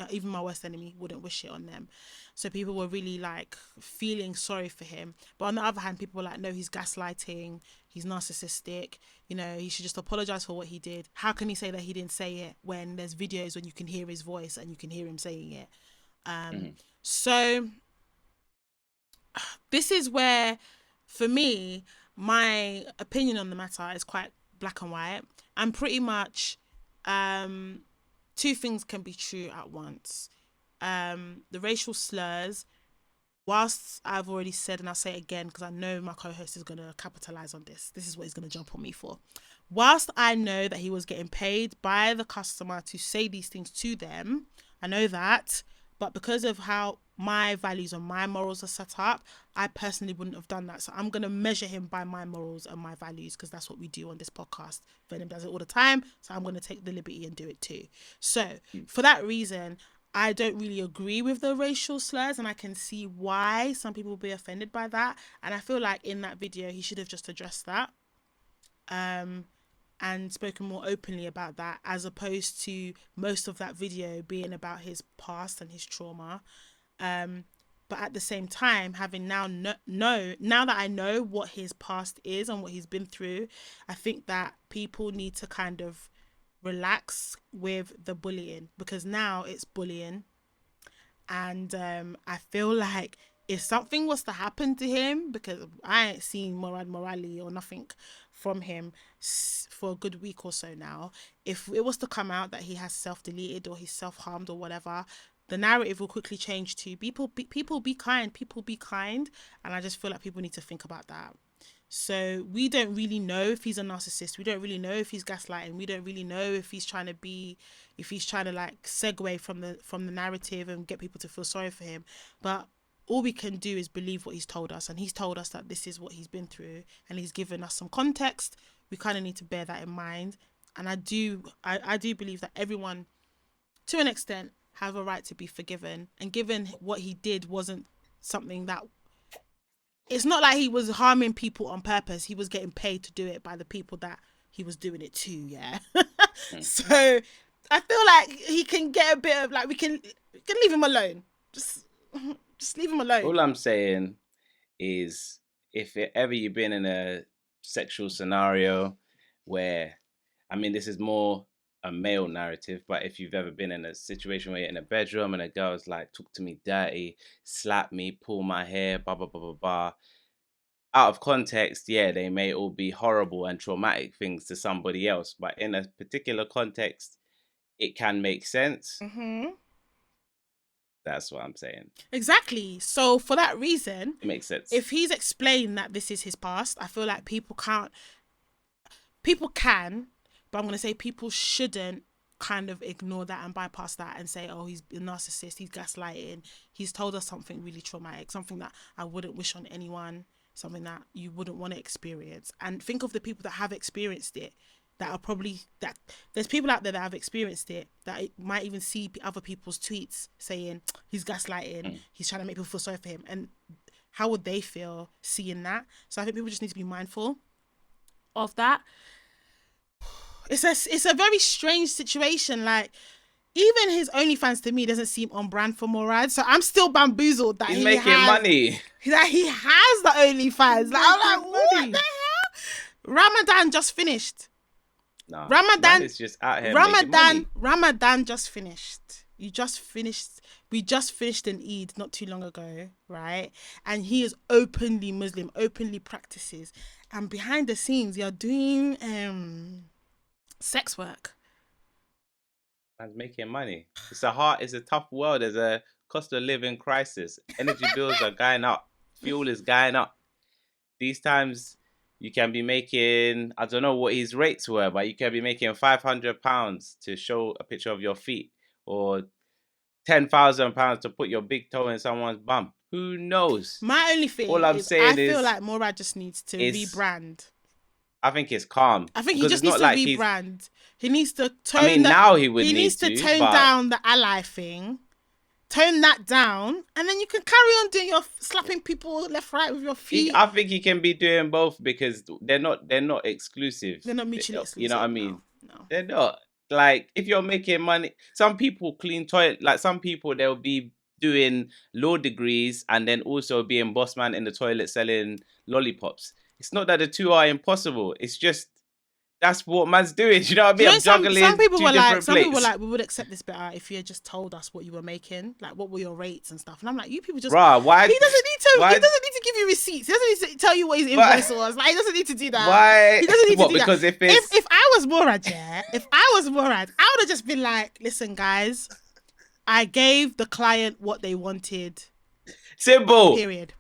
even my worst enemy wouldn't wish it on them. So people were really like feeling sorry for him. But on the other hand, people were like, no, he's gaslighting, he's narcissistic, he should just apologize for what he did. How can he say that he didn't say it when there's videos when you can hear his voice and you can hear him saying it? Mm-hmm. So this is where, for me, my opinion on the matter is quite black and white. And pretty much two things can be true at once. The racial slurs, whilst I've already said, and I'll say it again because I know my co-host is going to capitalize on this. This is what he's going to jump on me for. Whilst I know that he was getting paid by the customer to say these things to them, I know that, but because of how my values and my morals are set up, I personally wouldn't have done that. So I'm going to measure him by my morals and my values, because that's what we do on this podcast. Venom does it all the time, so I'm going to take the liberty and do it too. So for that reason, I don't really agree with the racial slurs, and I can see why some people will be offended by that. And I feel like in that video, he should have just addressed that and spoken more openly about that, as opposed to most of that video being about his past and his trauma. But at the same time, having now that I know what his past is and what he's been through, I think that people need to kind of relax with the bullying, because now it's bullying, and I feel like if something was to happen to him, because I ain't seen Murad Merali or nothing from him for a good week or so now, if it was to come out that he has self-deleted or he's self-harmed or whatever, the narrative will quickly change to people be kind, and I just feel like people need to think about that. So we don't really know if he's a narcissist. We don't really know if he's gaslighting. We don't really know if he's trying to like segue from the narrative and get people to feel sorry for him. But all we can do is believe what he's told us, and he's told us that this is what he's been through, and he's given us some context. We kind of need to bear that in mind. And I do believe that everyone, to an extent, have a right to be forgiven. And given what he did wasn't something that, it's not like he was harming people on purpose. He was getting paid to do it by the people that he was doing it to, yeah. So I feel like he can get a bit of, like, we can leave him alone. Just leave him alone. All I'm saying is, if ever you've been in a sexual scenario where, I mean, this is more a male narrative, but if you've ever been in a situation where you're in a bedroom and a girl's like, talk to me dirty, slap me, pull my hair, blah, blah, blah, blah, blah. Out of context, yeah, they may all be horrible and traumatic things to somebody else, but in a particular context, it can make sense. Mm-hmm. That's what I'm saying. Exactly. So for that reason, it makes sense. If he's explained that this is his past, I feel like people can, but I'm going to say people shouldn't kind of ignore that and bypass that and say, oh, he's a narcissist, he's gaslighting, he's told us something really traumatic, something that I wouldn't wish on anyone, something that you wouldn't want to experience. And think of the people that have experienced it, that are probably, that there's people out there that have experienced it, that might even see other people's tweets saying he's gaslighting, he's trying to make people feel sorry for him. And how would they feel seeing that? So I think people just need to be mindful of that. It's a very strange situation. Like, even his OnlyFans to me doesn't seem on brand for Murad. So I'm still bamboozled that he's making money. That he has the OnlyFans. Like, I'm like, what the hell? Ramadan just finished. Nah, Ramadan is just out here making money. Ramadan just finished. We just finished an Eid not too long ago, right? And he is openly Muslim, openly practices, and behind the scenes, you're doing sex work. Man's making money. It's a tough world. There's a cost of living crisis. Energy bills are going up. Fuel is going up. These times, you can be making, I don't know what his rates were, but you can be making £500 to show a picture of your feet, or £10,000 to put your big toe in someone's bum. Who knows? My only thing I feel like Murad just needs to rebrand. I think it's calm. I think he just needs to rebrand. He needs to tone down the ally thing. Tone that down, and then you can carry on doing your slapping people left, right with your feet. I think he can be doing both, because they're not exclusive. They're not mutually exclusive. You know what I mean? No. They're not. Like, if you're making money, some people clean toilet. Like, some people, they'll be doing law degrees and then also being boss man in the toilet selling lollipops. It's not that the two are impossible. It's just, that's what man's doing. You know what I mean? I'm juggling some people were like, plates. we would accept this better if you had just told us what you were making, like what were your rates and stuff. And I'm like, you people just, bruh, why? He doesn't need to give you receipts. He doesn't need to tell you what his invoice was. Like, he doesn't need to do that. Why? He doesn't need to do because that. If I was Murad, I would have just been like, listen, guys, I gave the client what they wanted. Simple. Period.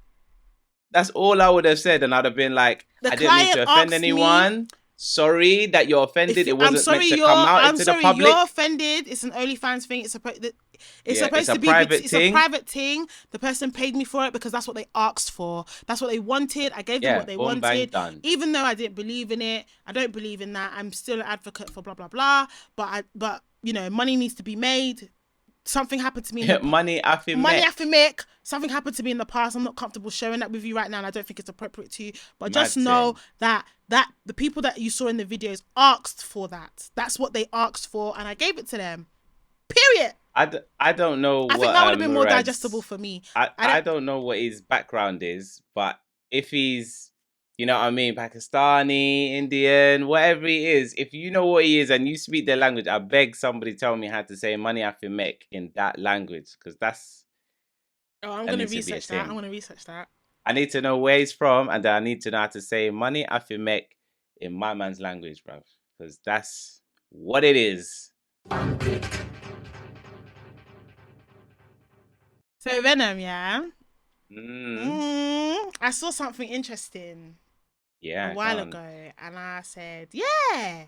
That's all I would have said, and I'd have been like, I didn't mean to offend anyone. Sorry that you're offended. It wasn't meant to come out into the public. You're offended. It's an OnlyFans thing. It's supposed to be a private thing. The person paid me for it because that's what they asked for. That's what they wanted. I gave them what they wanted. Even though I didn't believe in it, I don't believe in that. I'm still an advocate for blah blah blah. But you know, money needs to be made. Something happened to me. Money after make. Something happened to me in the past. I'm not comfortable sharing that with you right now, and I don't think it's appropriate to you. But just know that the people that you saw in the videos asked for that. That's what they asked for, and I gave it to them. Period. I don't know. I think that would have been more digestible for me. I don't know what his background is, but if he's, you know what I mean, Pakistani, Indian, whatever he is, if you know what he is and you speak their language, I beg somebody tell me how to say money after make in that language, because that's Oh, I'm That gonna needs to be a research that. I'm thing. gonna research that. I need to know where he's from, and then I need to know how to say money afi make in my man's language, bruv. Because that's what it is. So Venom, yeah. Mm. I saw something interesting a Yeah, go while on. ago, and I said, yeah.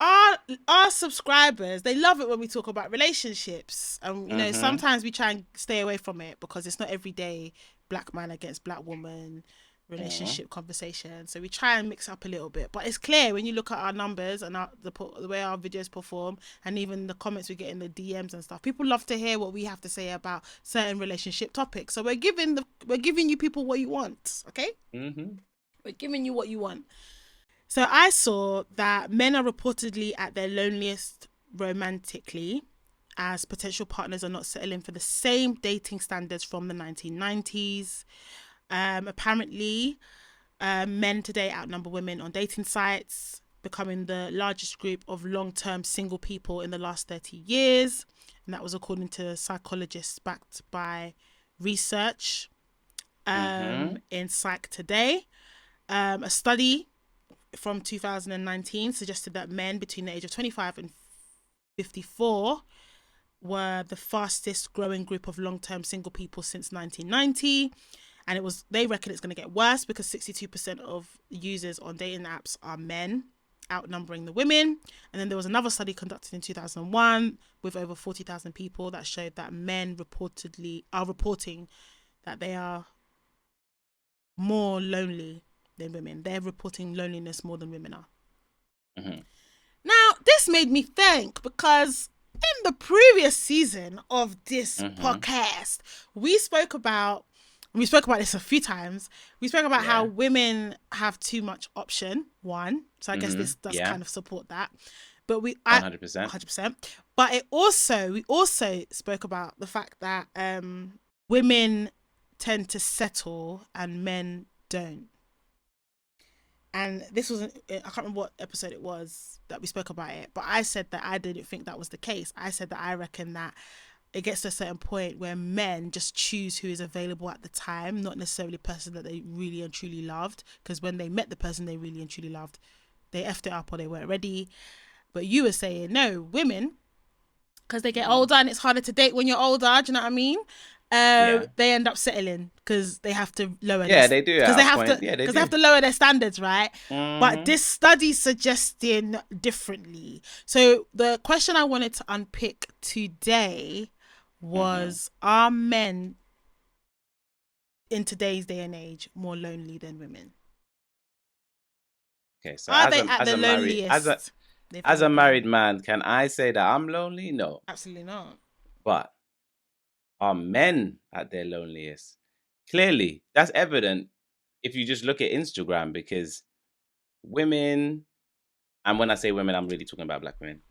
Our subscribers, they love it when we talk about relationships, and Mm-hmm. sometimes we try and stay away from it because it's not every day black man against black woman Mm-hmm. relationship conversation, so we try and mix up a little bit. But it's clear when you look at our numbers and the way our videos perform, and even the comments we get in the DMs and stuff, people love to hear what we have to say about certain relationship topics. So we're giving you people what you want. Okay, Mm-hmm. we're giving you what you want. So I saw that men are reportedly at their loneliest romantically, as potential partners are not settling for the same dating standards from the 1990s. Apparently, men today outnumber women on dating sites, becoming the largest group of long-term single people in the last 30 years. And that was according to psychologists backed by research Mm-hmm. in Psych Today. A study from 2019 suggested that men between the age of 25 and 54 were the fastest growing group of long-term single people since 1990, and they reckon it's going to get worse because 62% of users on dating apps are men, outnumbering the women. And then there was another study conducted in 2001 with over 40,000 people that showed that men reportedly are reporting that they are more lonely than women. They're reporting loneliness more than women are. Mm-hmm. Now, this made me think because in the previous season of this Mm-hmm. podcast, we spoke about this a few times. We spoke about how Yeah. women have too much option, one. So I guess Mm-hmm. this does Yeah. kind of support that. But 100%. 100%. But we also spoke about the fact that women tend to settle and men don't. And this was, I can't remember what episode it was that we spoke about it, but I said that I didn't think that was the case. I said that I reckon that it gets to a certain point where men just choose who is available at the time, not necessarily the person that they really and truly loved, because when they met the person they really and truly loved, they effed it up or they weren't ready. But you were saying no, women, because they get older and it's harder to date when you're older, do you know what I mean? Yeah. They end up settling because they have to lower Yeah, this, they do because at a point. Yeah, they they have do. to lower their standards, right? But Mm-hmm. this study suggesting differently. So the question I wanted to unpick today Mm-hmm. was: are men in today's day and age more lonely than women? Okay, so Are they at the loneliest they've as ever a married been? man, can I say that I'm lonely? No. Absolutely not. But are men at their loneliest? Clearly, that's evident if you just look at Instagram, because women, and when I say women, I'm really talking about black women,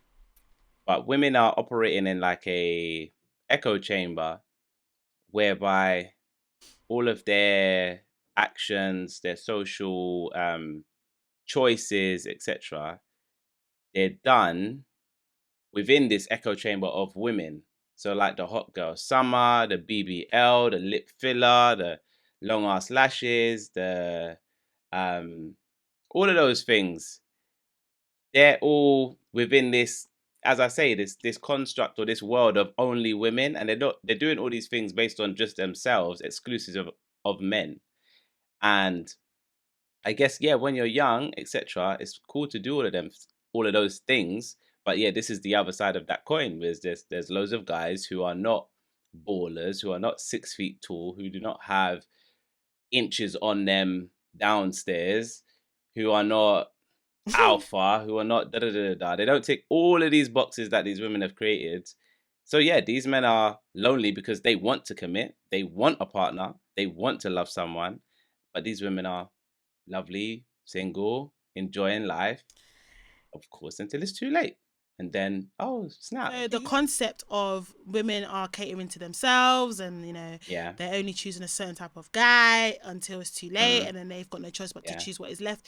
but women are operating in like a echo chamber whereby all of their actions, their social choices, etc., they're done within this echo chamber of women. So like the hot girl summer, the BBL, the lip filler, the long ass lashes, the um all of those things, they're all within this, as I say, this construct or this world of only women, and they're doing all these things based on just themselves, exclusive of men. And I guess, yeah, when you're young, etc., it's cool to do all of those things. But yeah, this is the other side of that coin. There's loads of guys who are not ballers, who are not 6 feet tall, who do not have inches on them downstairs, who are not alpha, who are not da da da da. They don't tick all of these boxes that these women have created. So yeah, these men are lonely because they want to commit, they want a partner, they want to love someone, but these women are lovely, single, enjoying life, of course, until it's too late. And then, oh, snap. So the concept of women are catering to themselves, and Yeah. they're only choosing a certain type of guy until it's too late, Mm, and then they've got no choice but to yeah. choose what is left.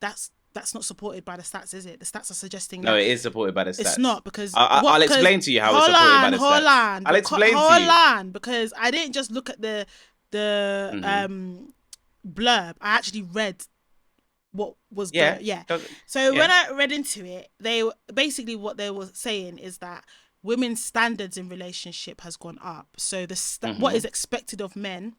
That's that's not supported by the stats, is it? The stats are suggesting No, that it is supported by the stats. it's not, because I'll explain to you how it's supported by the stats. I'll explain to you. Hold on, because I didn't just look at the blurb. I actually read what was Yeah. So when I read into it, they basically, what they were saying is that women's standards in relationship has gone up. So what is expected of men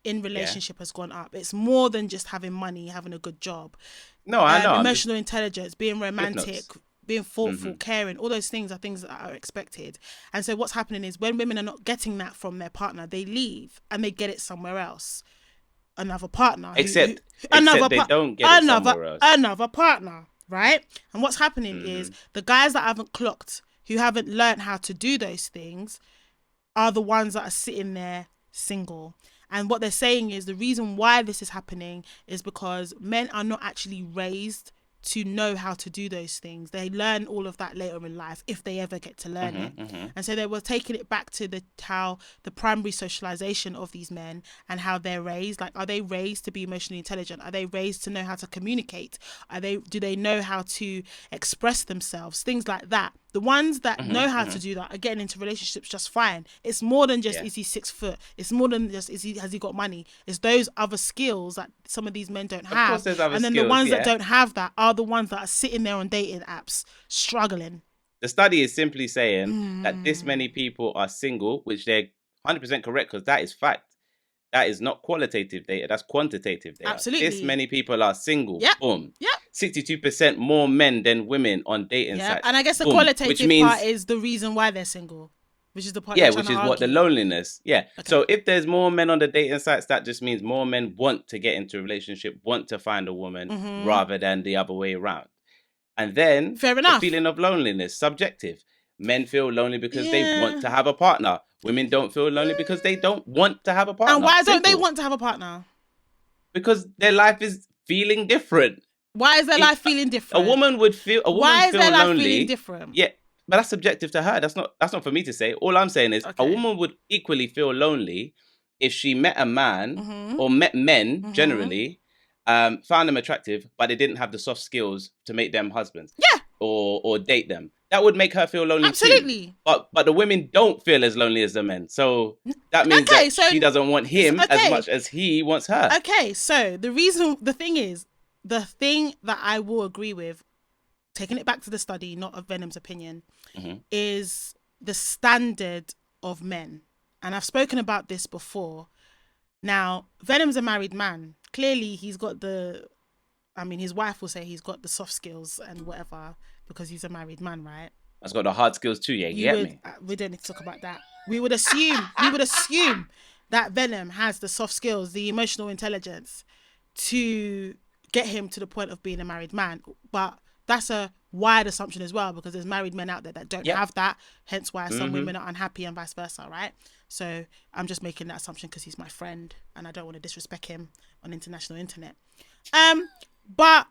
in relationship has gone up. It's more than just having money, having a good job. No, I know. Emotional intelligence, being romantic, being thoughtful, caring, all those things are things that are expected. And so what's happening is when women are not getting that from their partner, they leave and they get it somewhere else. Another partner. Except they don't get it somewhere else. Another partner, right? And what's happening is the guys that haven't clocked, who haven't learned how to do those things, are the ones that are sitting there single. And what they're saying is the reason why this is happening is because men are not actually raised to know how to do those things. They learn all of that later in life, if they ever get to learn it. And so they were taking it back to how the primary socialization of these men and how they're raised. Like, are they raised to be emotionally intelligent? Are they raised to know how to communicate? Do they know how to express themselves? Things like that. The ones that know how to do that are getting into relationships just fine. It's more than just, is he 6 foot? It's more than just, has he got money? It's those other skills that some of these men don't have. Of course there's other and then skills, the ones that don't have that are the ones that are sitting there on dating apps struggling. The study is simply saying that this many people are single, which they're 100% correct, because that is fact. That is not qualitative data, that's quantitative data. Absolutely. This many people are single. Yep. Boom. Yep. 62% more men than women on dating sites. And I guess the Boom. qualitative part is the reason why they're single, which is the part. Yeah, which is what the loneliness. Yeah. Okay. So if there's more men on the dating sites, that just means more men want to get into a relationship, want to find a woman rather than the other way around. And then fair enough. The feeling of loneliness, subjective. Men feel lonely because they want to have a partner. Women don't feel lonely because they don't want to have a partner. And why don't they want to have a partner? Because their life is feeling different. Why is their life feeling different? A woman would feel. Why is their life feeling different? Yeah, but that's subjective to her. That's not for me to say. All I'm saying is a woman would equally feel lonely if she met a man or met men generally, found them attractive, but they didn't have the soft skills to make them husbands. Yeah. Or date them. That would make her feel lonely Absolutely. too. But the women don't feel as lonely as the men. So that means she doesn't want him as much as he wants her. Okay, so the thing that I will agree with, taking it back to the study, not of Venxm's opinion, is the standard of men. And I've spoken about this before. Now, Venxm's a married man. Clearly, he's got his wife will say he's got the soft skills and whatever because he's a married man, right? He's got the hard skills too, yeah. You get me? We don't need to talk about that. We would assume that Venxm has the soft skills, the emotional intelligence to get him to the point of being a married man. But that's a wide assumption as well, because there's married men out there that don't have that, hence why some women are unhappy and vice versa, right? So I'm just making that assumption because he's my friend and I don't want to disrespect him on international internet. But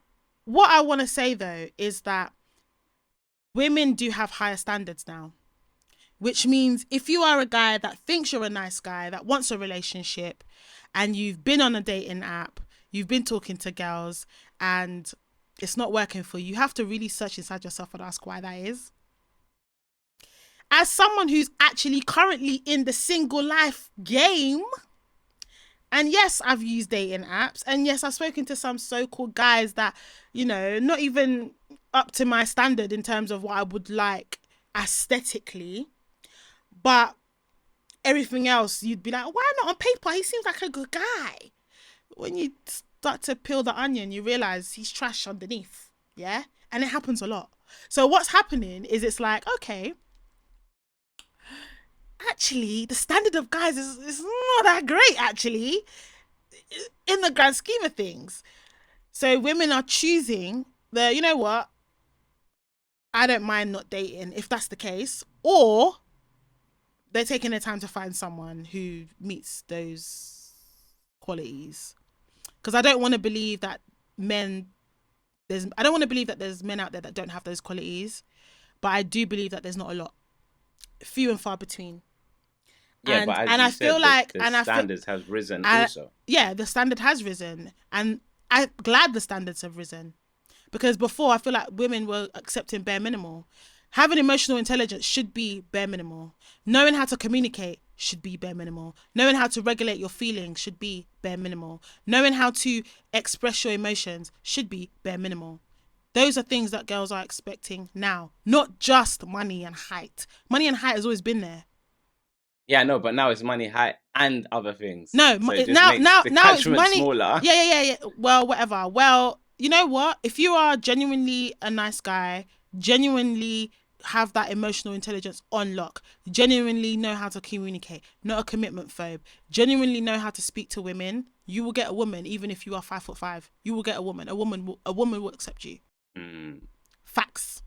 what I want to say though is that women do have higher standards now, which means if you are a guy that thinks you're a nice guy, that wants a relationship, and you've been on a dating app, you've been talking to girls and it's not working for you, you have to really search inside yourself and ask why that is. As someone who's actually currently in the single life game, and yes, I've used dating apps, and yes, I've spoken to some so-called guys that, not even up to my standard in terms of what I would like aesthetically, but everything else, you'd be like, why not on paper? He seems like a good guy. When you start to peel the onion, you realize he's trash underneath. Yeah. And it happens a lot. So what's happening is it's like, okay, actually, the standard of guys is not that great, actually, in the grand scheme of things. So women are choosing you know what? I don't mind not dating if that's the case. Or they're taking their time to find someone who meets those qualities. Because I don't want to believe that there's men out there that don't have those qualities. But I do believe that there's not a lot. Few and far between. Yeah, but as you said, the standards have risen also. Yeah, the standard has risen. And I'm glad the standards have risen. Because before, I feel like women were accepting bare minimal. Having emotional intelligence should be bare minimal. Knowing how to communicate should be bare minimal. Knowing how to regulate your feelings should be bare minimal. Knowing how to express your emotions should be bare minimal. Those are things that girls are expecting now, not just money and height. Money and height has always been there. Yeah, no, but now it's money, height, and other things. No, so it now it's catchment money. smaller. Yeah. Well, whatever. Well, you know what? If you are genuinely a nice guy, genuinely have that emotional intelligence on lock, genuinely know how to communicate, not a commitment phobe, genuinely know how to speak to women, you will get a woman. Even if you are 5'5", you will get a woman. A woman will accept you. Facts.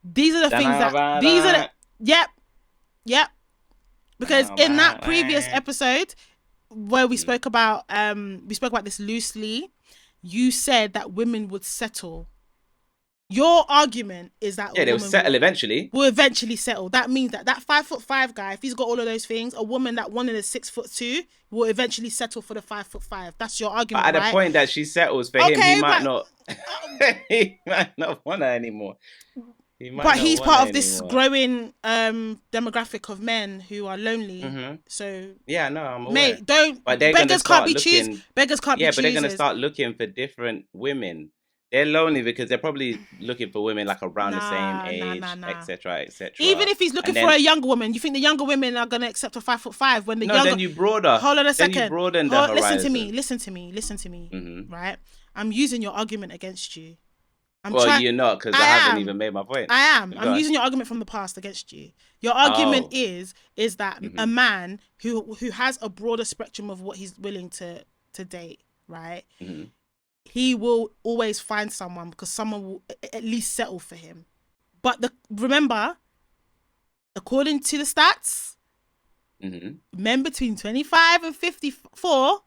These are the things that these are the yep. Because in that previous episode where we spoke about this loosely, you said that women would settle. Your argument is that they'll settle eventually. Will eventually settle. That means that 5'5" guy, if he's got all of those things, a woman that wanted a 6'2" will eventually settle for the 5'5". That's your argument, but at right? the point that she settles for him, he might not. He might not want her anymore. But he's part of this growing demographic of men who are lonely. So yeah, no, I'm aware. Mate, don't. But beggars can't be choosers. Beggars can't be choosers. Yeah, but they're gonna start looking for different women. They're lonely because they're probably looking for women like around the same age, etc., etc. Even if he's looking for a younger woman, you think the younger women are gonna accept a 5'5" when the younger? Then you broader. Hold on a second. Then you broaden the horizon. Listen to me. Right? I'm using your argument against you. You're not, because I haven't even made my point. I am. I'm using your argument from the past against you. Your argument is that a man who has a broader spectrum of what he's willing to date, right? He will always find someone because someone will at least settle for him. But remember, according to the stats, men between 25 and 54,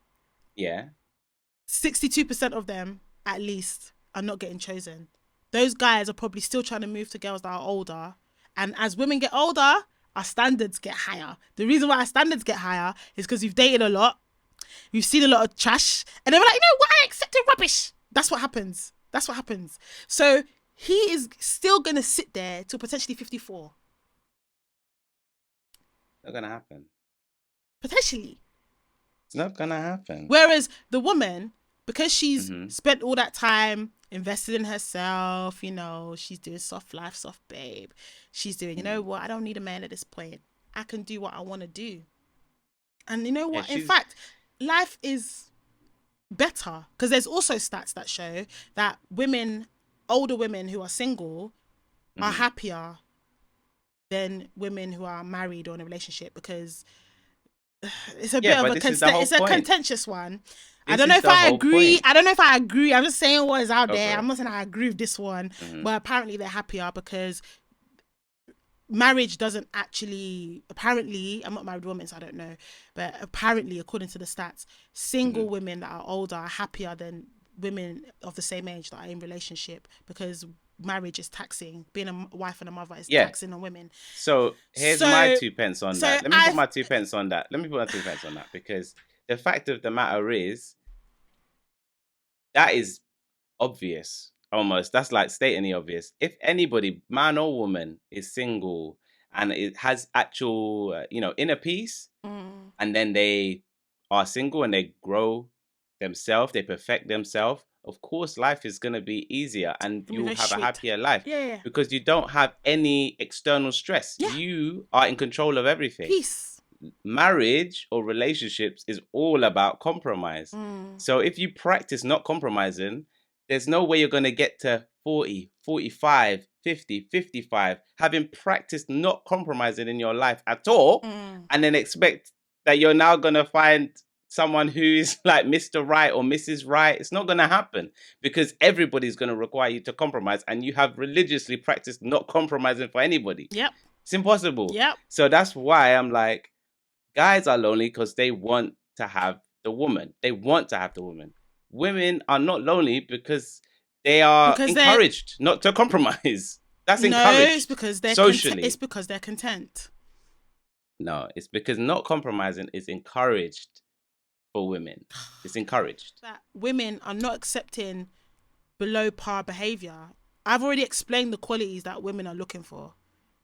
62% of them at least are not getting chosen. Those guys are probably still trying to move to girls that are older. And as women get older, our standards get higher. The reason why our standards get higher is because we've dated a lot. We've seen a lot of trash. And then we're like, you know what? I accepted rubbish. That's what happens. So he is still going to sit there till potentially 54. Not going to happen. Potentially. It's not going to happen. Whereas the woman, because she's spent all that time invested in herself, she's doing soft life, soft babe. She's doing, you know what? I don't need a man at this point. I can do what I want to do. And you know what? In fact, life is better because there's also stats that show that older women who are single are happier than women who are married or in a relationship, because it's a bit of a contentious one. I don't know if I agree. I'm just saying what is out there. I'm not saying I agree with this one, but apparently they're happier because marriage doesn't actually, apparently, I'm not a married woman, so I don't know, but apparently, according to the stats, single women that are older are happier than women of the same age that are in relationship, because marriage is taxing. Being a wife and a mother is taxing on women. So here's my 2 pence on that. Let me put my 2 pence on that. Because the fact of the matter is, that is obvious. Almost, that's like stating the obvious. If anybody, man or woman, is single and it has actual, inner peace, and then they are single and they grow themselves, they perfect themselves, of course, life is going to be easier and you'll have a happier life. Yeah. Because you don't have any external stress. Yeah. You are in control of everything. Peace. Marriage or relationships is all about compromise. So if you practice not compromising, there's no way you're going to get to 40, 45, 50, 55, having practiced not compromising in your life at all, and then expect that you're now going to find someone who is like Mr. Right or Mrs. Right. It's not going to happen because everybody's going to require you to compromise, and you have religiously practiced not compromising for anybody. Yep. It's impossible. Yep. So that's why I'm like, guys are lonely because they want to have the woman. Women are not lonely because they are encouraged not to compromise. That's encouraged. No, it's because they're socially. It's because they're content. No, it's because not compromising is encouraged for women. It's encouraged. That women are not accepting below par behavior. I've already explained the qualities that women are looking for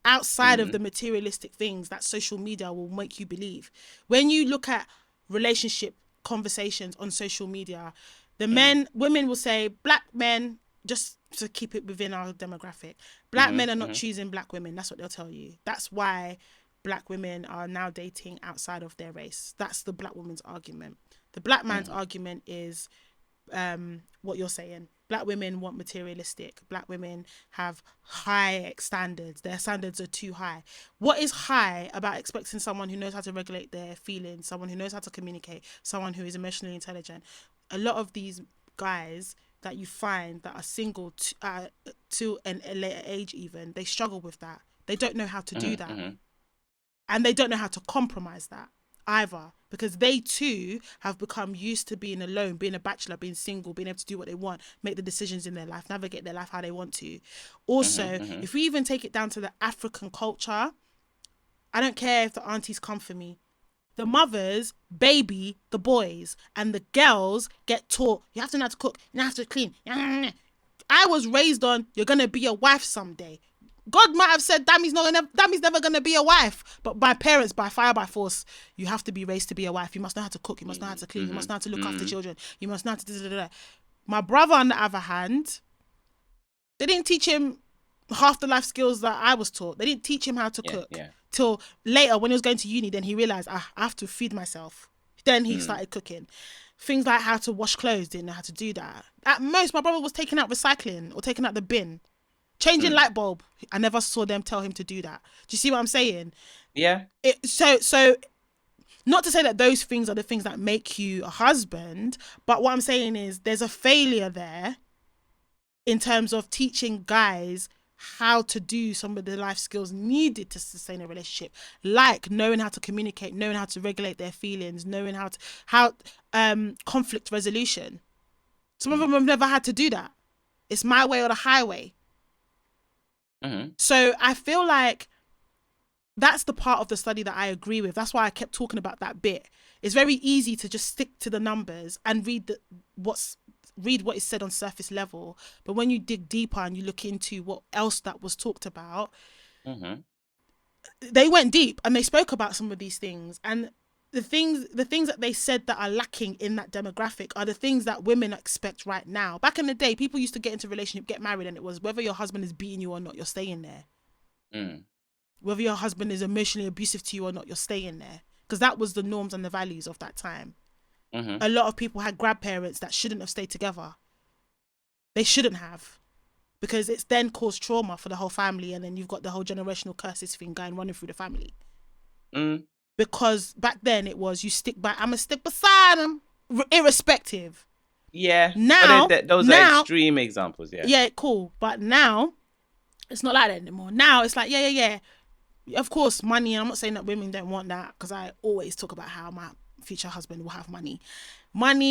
outside of the materialistic things that social media will make you believe. When you look at relationship conversations on social media, women will say black men, just to keep it within our demographic, black men are not choosing black women. That's what they'll tell you. That's why black women are now dating outside of their race. That's the black woman's argument. The black man's argument is what you're saying. Black women want materialistic. Black women have high standards. Their standards are too high. What is high about expecting someone who knows how to regulate their feelings, someone who knows how to communicate, someone who is emotionally intelligent? A lot of these guys that you find that are single to a later age even, they struggle with that. They don't know how to do that. And they don't know how to compromise that either, because they too have become used to being alone, being a bachelor, being single, being able to do what they want, make the decisions in their life, navigate their life how they want to. Also, if we even take it down to the African culture, I don't care if the aunties come for me. The mothers baby the boys, and the girls get taught, you have to know how to cook, you have to clean. I was raised on, you're going to be a wife someday. God might have said Dammy's never gonna be a wife, but by parents, by fire, by force, you have to be raised to be a wife. You must know how to cook. You must know how to clean. You must know how to look after children. You must know how to. My brother, on the other hand, they didn't teach him half the life skills that I was taught. They didn't teach him how to cook till later when he was going to uni. Then he realized I have to feed myself. Then he started cooking. Things like how to wash clothes, didn't know how to do that. At most, my brother was taking out recycling or taking out the bin. Changing light bulb, I never saw them tell him to do that. Do you see what I'm saying? Yeah. So not to say that those things are the things that make you a husband, but what I'm saying is there's a failure there in terms of teaching guys how to do some of the life skills needed to sustain a relationship, like knowing how to communicate, knowing how to regulate their feelings, knowing how conflict resolution. Some of them have never had to do that. It's my way or the highway. So I feel like that's the part of the study that I agree with. That's why I kept talking about that bit. It's very easy to just stick to the numbers and read what is said on surface level. But when you dig deeper and you look into what else that was talked about, they went deep and they spoke about some of these things. And the things that they said that are lacking in that demographic are the things that women expect right now. Back in the day, people used to get into a relationship, get married, and it was whether your husband is beating you or not, you're staying there. Whether your husband is emotionally abusive to you or not, you're staying there. Because that was the norms and the values of that time. A lot of people had grandparents that shouldn't have stayed together. They shouldn't have. Because it's then caused trauma for the whole family, and then you've got the whole generational curses thing running through the family. Because back then it was, I'ma stick beside him, irrespective. Yeah. Now, those are extreme examples. Yeah. Yeah, cool. But now, it's not like that anymore. Now it's like, yeah. Of course, money. I'm not saying that women don't want that, because I always talk about how my future husband will have money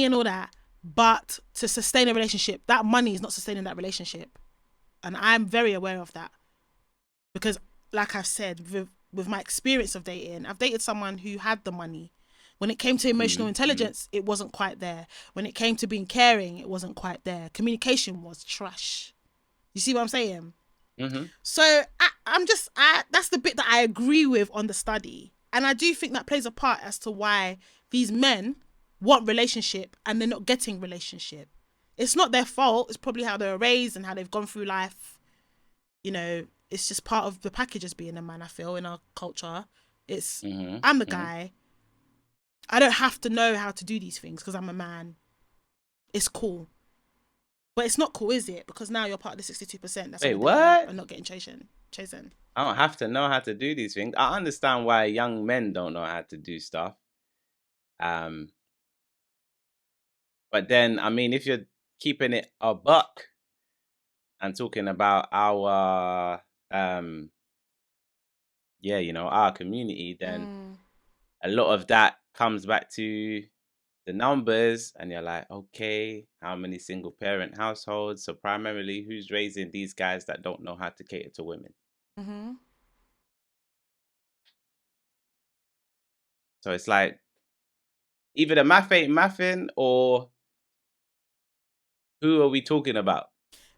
and all that. But to sustain a relationship, that money is not sustaining that relationship. And I'm very aware of that. Because, like I've said, with my experience of dating, I've dated someone who had the money. When it came to emotional intelligence, it wasn't quite there. When it came to being caring, it wasn't quite there. Communication was trash. You see what I'm saying? So that's the bit that I agree with on the study. And I do think that plays a part as to why these men want relationship and they're not getting relationship. It's not their fault. It's probably how they were raised and how they've gone through life. You know, it's just part of the package as being a man, I feel, in our culture. It's, I'm the guy. I don't have to know how to do these things because I'm a man. It's cool. But it's not cool, is it? Because now you're part of the 62%. That's Wait, what? Are not getting chosen. I don't have to know how to do these things. I understand why young men don't know how to do stuff. But then, I mean, if you're keeping it a buck and talking about our, our community, then a lot of that comes back to the numbers, and you're like, okay, how many single parent households? So primarily, who's raising these guys that don't know how to cater to women? So it's like, either the math ain't mathing, or who are we talking about?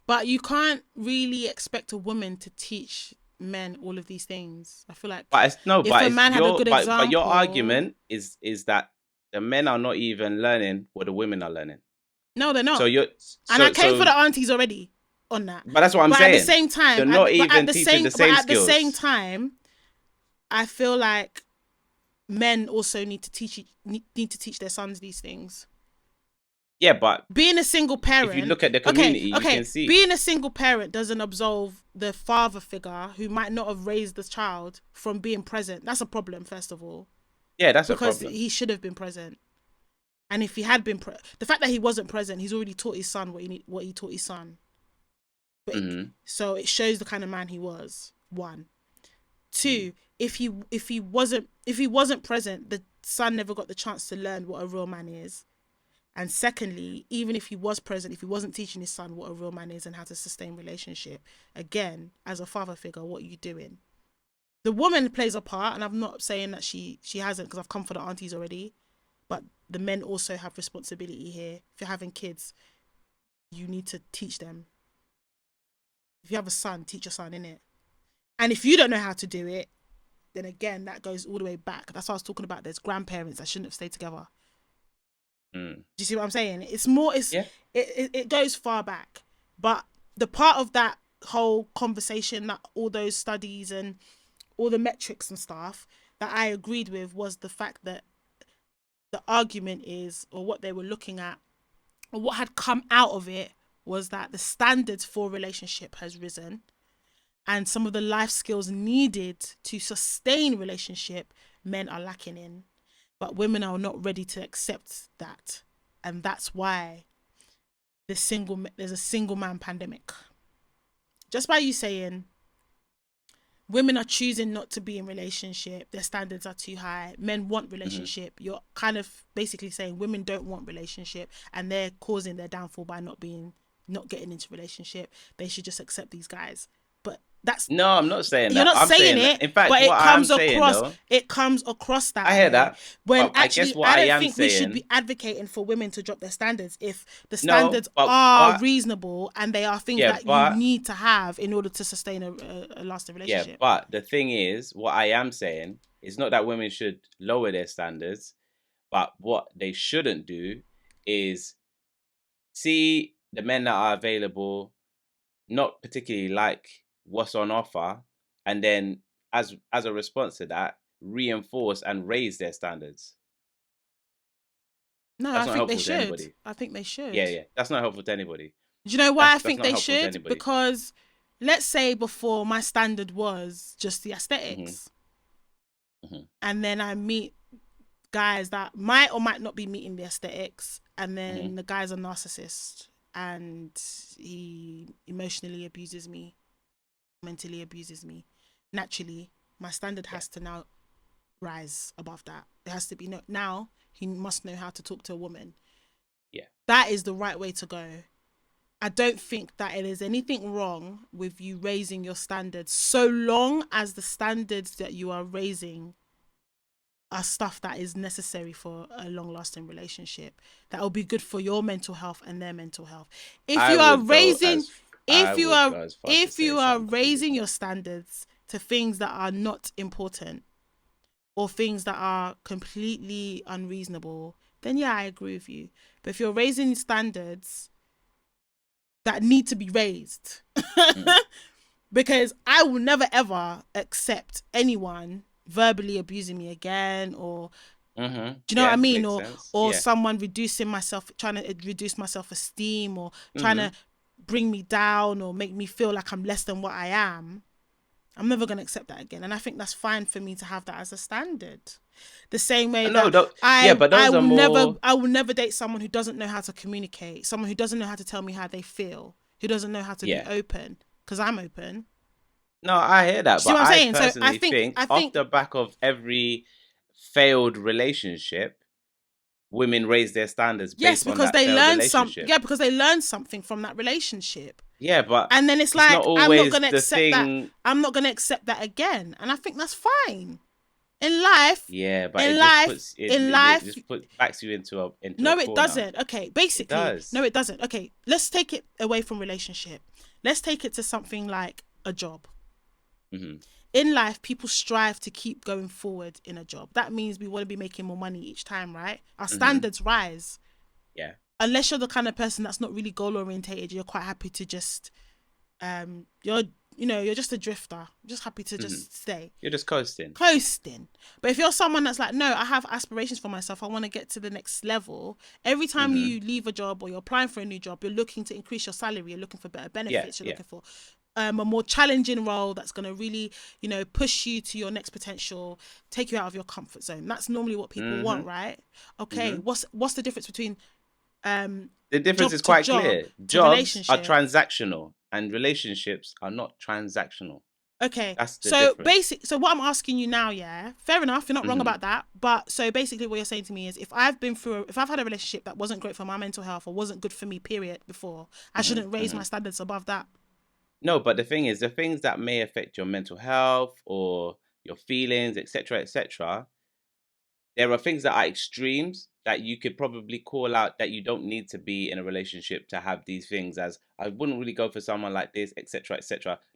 But you can't really expect a woman to teach men all of these things. I feel like if a man had a good example, but your argument is that the men are not even learning what the women are learning. No, they're not. So I came for the aunties already on that. But that's what I'm saying. At the same time, they're not even teaching the same skills. At the same time, I feel like men also need to teach their sons these things. Yeah, but being a single parent, if you look at the community, you can see being a single parent doesn't absolve the father figure who might not have raised the child from being present. That's a problem, first of all. Yeah, that's a problem. Because he should have been present. And if he had been the fact that he wasn't present, he's already taught his son what he taught his son. But so it shows the kind of man he was. 1, 2, if he wasn't present, the son never got the chance to learn what a real man is. And secondly, even if he was present, if he wasn't teaching his son what a real man is and how to sustain relationship, again, as a father figure, what are you doing? The woman plays a part, and I'm not saying that she hasn't, because I've come for the aunties already, but the men also have responsibility here. If you're having kids, you need to teach them. If you have a son, teach your son, innit? And if you don't know how to do it, then again, that goes all the way back. That's what I was talking about. There's grandparents that shouldn't have stayed together. Do you see what I'm saying? It goes far back. But the part of that whole conversation, that all those studies and all the metrics and stuff that I agreed with, was the fact that the argument is, or what they were looking at, or what had come out of it, was that the standards for relationship has risen, and some of the life skills needed to sustain relationship men are lacking in. But women are not ready to accept that. And that's why there's a single man pandemic. Just by you saying women are choosing not to be in relationship, their standards are too high, men want relationship, you're kind of basically saying women don't want relationship, and they're causing their downfall by not getting into relationship. They should just accept these guys. But no, I'm not saying that. You're not saying it. In fact, but it comes across that. I hear that. When actually, I don't think we should be advocating for women to drop their standards if the standards are reasonable and they are things that you need to have in order to sustain a lasting relationship. Yeah, but the thing is, what I am saying is not that women should lower their standards, but what they shouldn't do is see the men that are available, not particularly like what's on offer, and then as a response to that, reinforce and raise their standards. No, I think they should. I think they should. Yeah, that's not helpful to anybody. Do you know why I think they should? Because let's say before, my standard was just the aesthetics, and then I meet guys that might or might not be meeting the aesthetics, and then the guy's a narcissist and he emotionally abuses me, mentally abuses me. Naturally, my standard has to now rise above that. There has to be now he must know how to talk to a woman. Yeah, that is the right way to go. I don't think that there's anything wrong with you raising your standards, so long as the standards that you are raising are stuff that is necessary for a long-lasting relationship that will be good for your mental health and their mental health. If you are raising your standards to things that are not important or things that are completely unreasonable, then yeah, I agree with you. But if you're raising standards that need to be raised, because I will never ever accept anyone verbally abusing me again, or do you know what I mean, or someone trying to reduce my self-esteem, or trying to bring me down or make me feel like I'm less than what I am. I'm never going to accept that again, and I think that's fine for me to have that as a standard. The same way I will never date someone who doesn't know how to communicate, someone who doesn't know how to tell me how they feel, who doesn't know how to be open, because I'm open. No, I hear that, but I personally think off the back of every failed relationship, women raise their standards based on that failed relationship. Because they learn something from that relationship. Yeah, but and then it's like, I'm not going to accept that. I'm not going to accept that again, and I think that's fine. In life, Yeah, but in it just life, puts in it life. just backs you into a No, it corner. doesn't. Okay, It basically, does. no, it doesn't. Okay, let's take it away from relationship. Let's take it to something like a job. Mm-hmm. In life, people strive to keep going forward in a job. That means we want to be making more money each time, right? Our standards rise. Yeah. Unless you're the kind of person that's not really goal orientated, you're quite happy to just, you're just a drifter. Just happy to just stay. You're just coasting. But if you're someone that's like, no, I have aspirations for myself, I want to get to the next level. Every time you leave a job or you're applying for a new job, you're looking to increase your salary, you're looking for better benefits, you're looking for a more challenging role that's going to really, push you to your next potential, take you out of your comfort zone. That's normally what people want, right? Okay, what's the difference between the difference is quite clear. Jobs are transactional and relationships are not transactional. Okay, that's the so difference. So what I'm asking you now, fair enough, you're not wrong about that. But so basically, what you're saying to me is, if I've had a relationship that wasn't great for my mental health or wasn't good for me, period, before, I shouldn't raise my standards above that. No, but the thing is, the things that may affect your mental health or your feelings, etc., there are things that are extremes that you could probably call out that you don't need to be in a relationship to have these things. As I wouldn't really go for someone like this, etc.,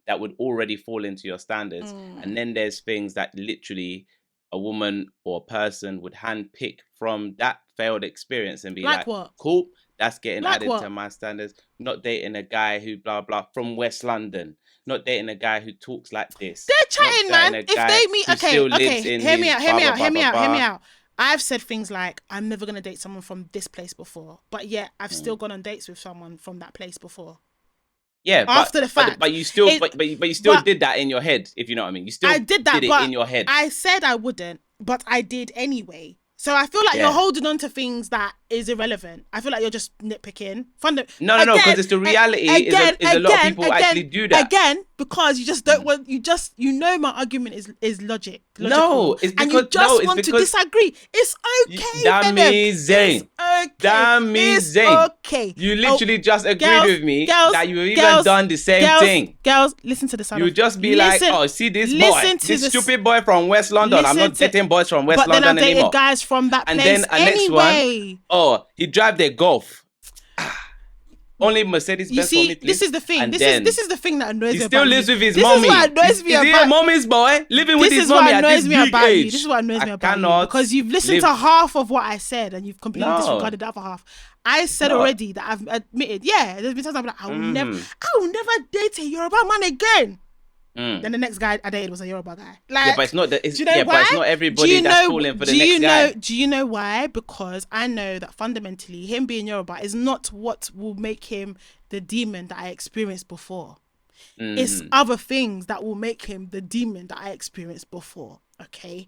that would already fall into your standards. And then there's things that literally a woman or a person would handpick from that failed experience and be like, what? Cool, that's getting added what? to my standards. Not dating a guy who blah blah from West London. Not dating a guy who talks like this. They're chatting, man. If they meet, okay, hear me out. I've said things like, I'm never gonna date someone from this place before, but yet I've still gone on dates with someone from that place before. Yeah, after the fact, but you still did that in your head, if you know what I mean. You still I did that, it but in your head. I said I wouldn't, but I did anyway. So I feel like you're holding on to things that is irrelevant. I feel like you're just nitpicking. No, because it's the reality. Is a lot of people actually do that. Again, because you just don't want, my argument is logical. No, it's because, and you just want to disagree. It's okay, Damizane. It's okay. You literally just agreed with me that you've even done the same thing. Girls, listen to the sound. You just be like, oh, see this boy, this stupid boy from West London. I'm not dating boys from West London anymore. But then I've dated guys from that place and then anyway. Next one, he drive their Golf. Only Mercedes Benz for me, please. This is the thing. This is the thing that annoys me. He still lives with his This mommy. is what annoys me about. Is he a mommy's boy living with his mommy at this big age? This is what annoys me about you, because you've listened to half of what I said and you've completely disregarded the other half. I said already that I've admitted. Yeah, there's been times I'm like, I will never date a Yoruba man again. Then the next guy I dated was a Yoruba guy. Like, but it's not that. Do you know why? But it's not everybody that's falling for the next guy. Do you know why? Because I know that fundamentally, him being Yoruba is not what will make him the demon that I experienced before. It's other things that will make him the demon that I experienced before. Okay,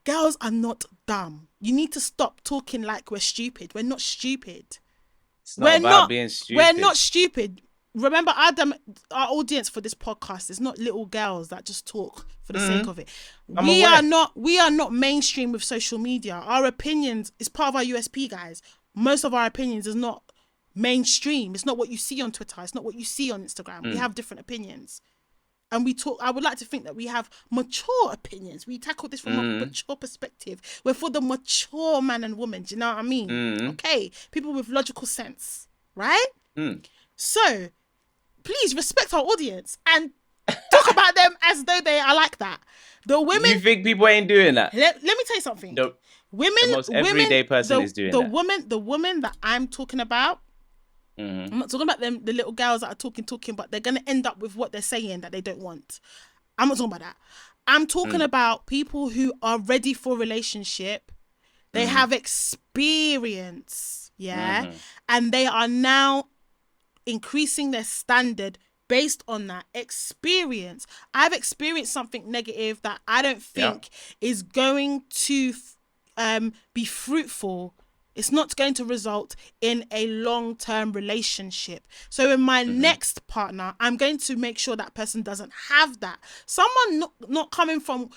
girls are not dumb. You need to stop talking like we're stupid. We're not stupid. It's not about being stupid. We're not stupid. Remember, Adam, our audience for this podcast is not little girls that just talk for the sake of it. We are not mainstream with social media. Our opinions is part of our USP, guys. Most of our opinions is not mainstream. It's not what you see on Twitter. It's not what you see on Instagram. We have different opinions. And we talk. I would like to think that we have mature opinions. We tackle this from a mature perspective. We're for the mature man and woman. Do you know what I mean? Okay. People with logical sense. Right? So, please respect our audience and talk about them as though they are like that. The women. You think people ain't doing that? Let me tell you something. The most everyday person is doing that. The woman that I'm talking about, I'm not talking about them, the little girls that are talking, but they're going to end up with what they're saying that they don't want. I'm not talking about that. I'm talking about people who are ready for a relationship. They have experience, and they are now increasing their standard based on that experience. I've experienced something negative that I don't think is going to be fruitful. It's not going to result in a long-term relationship. So in my next partner, I'm going to make sure that person doesn't have that. Someone not coming from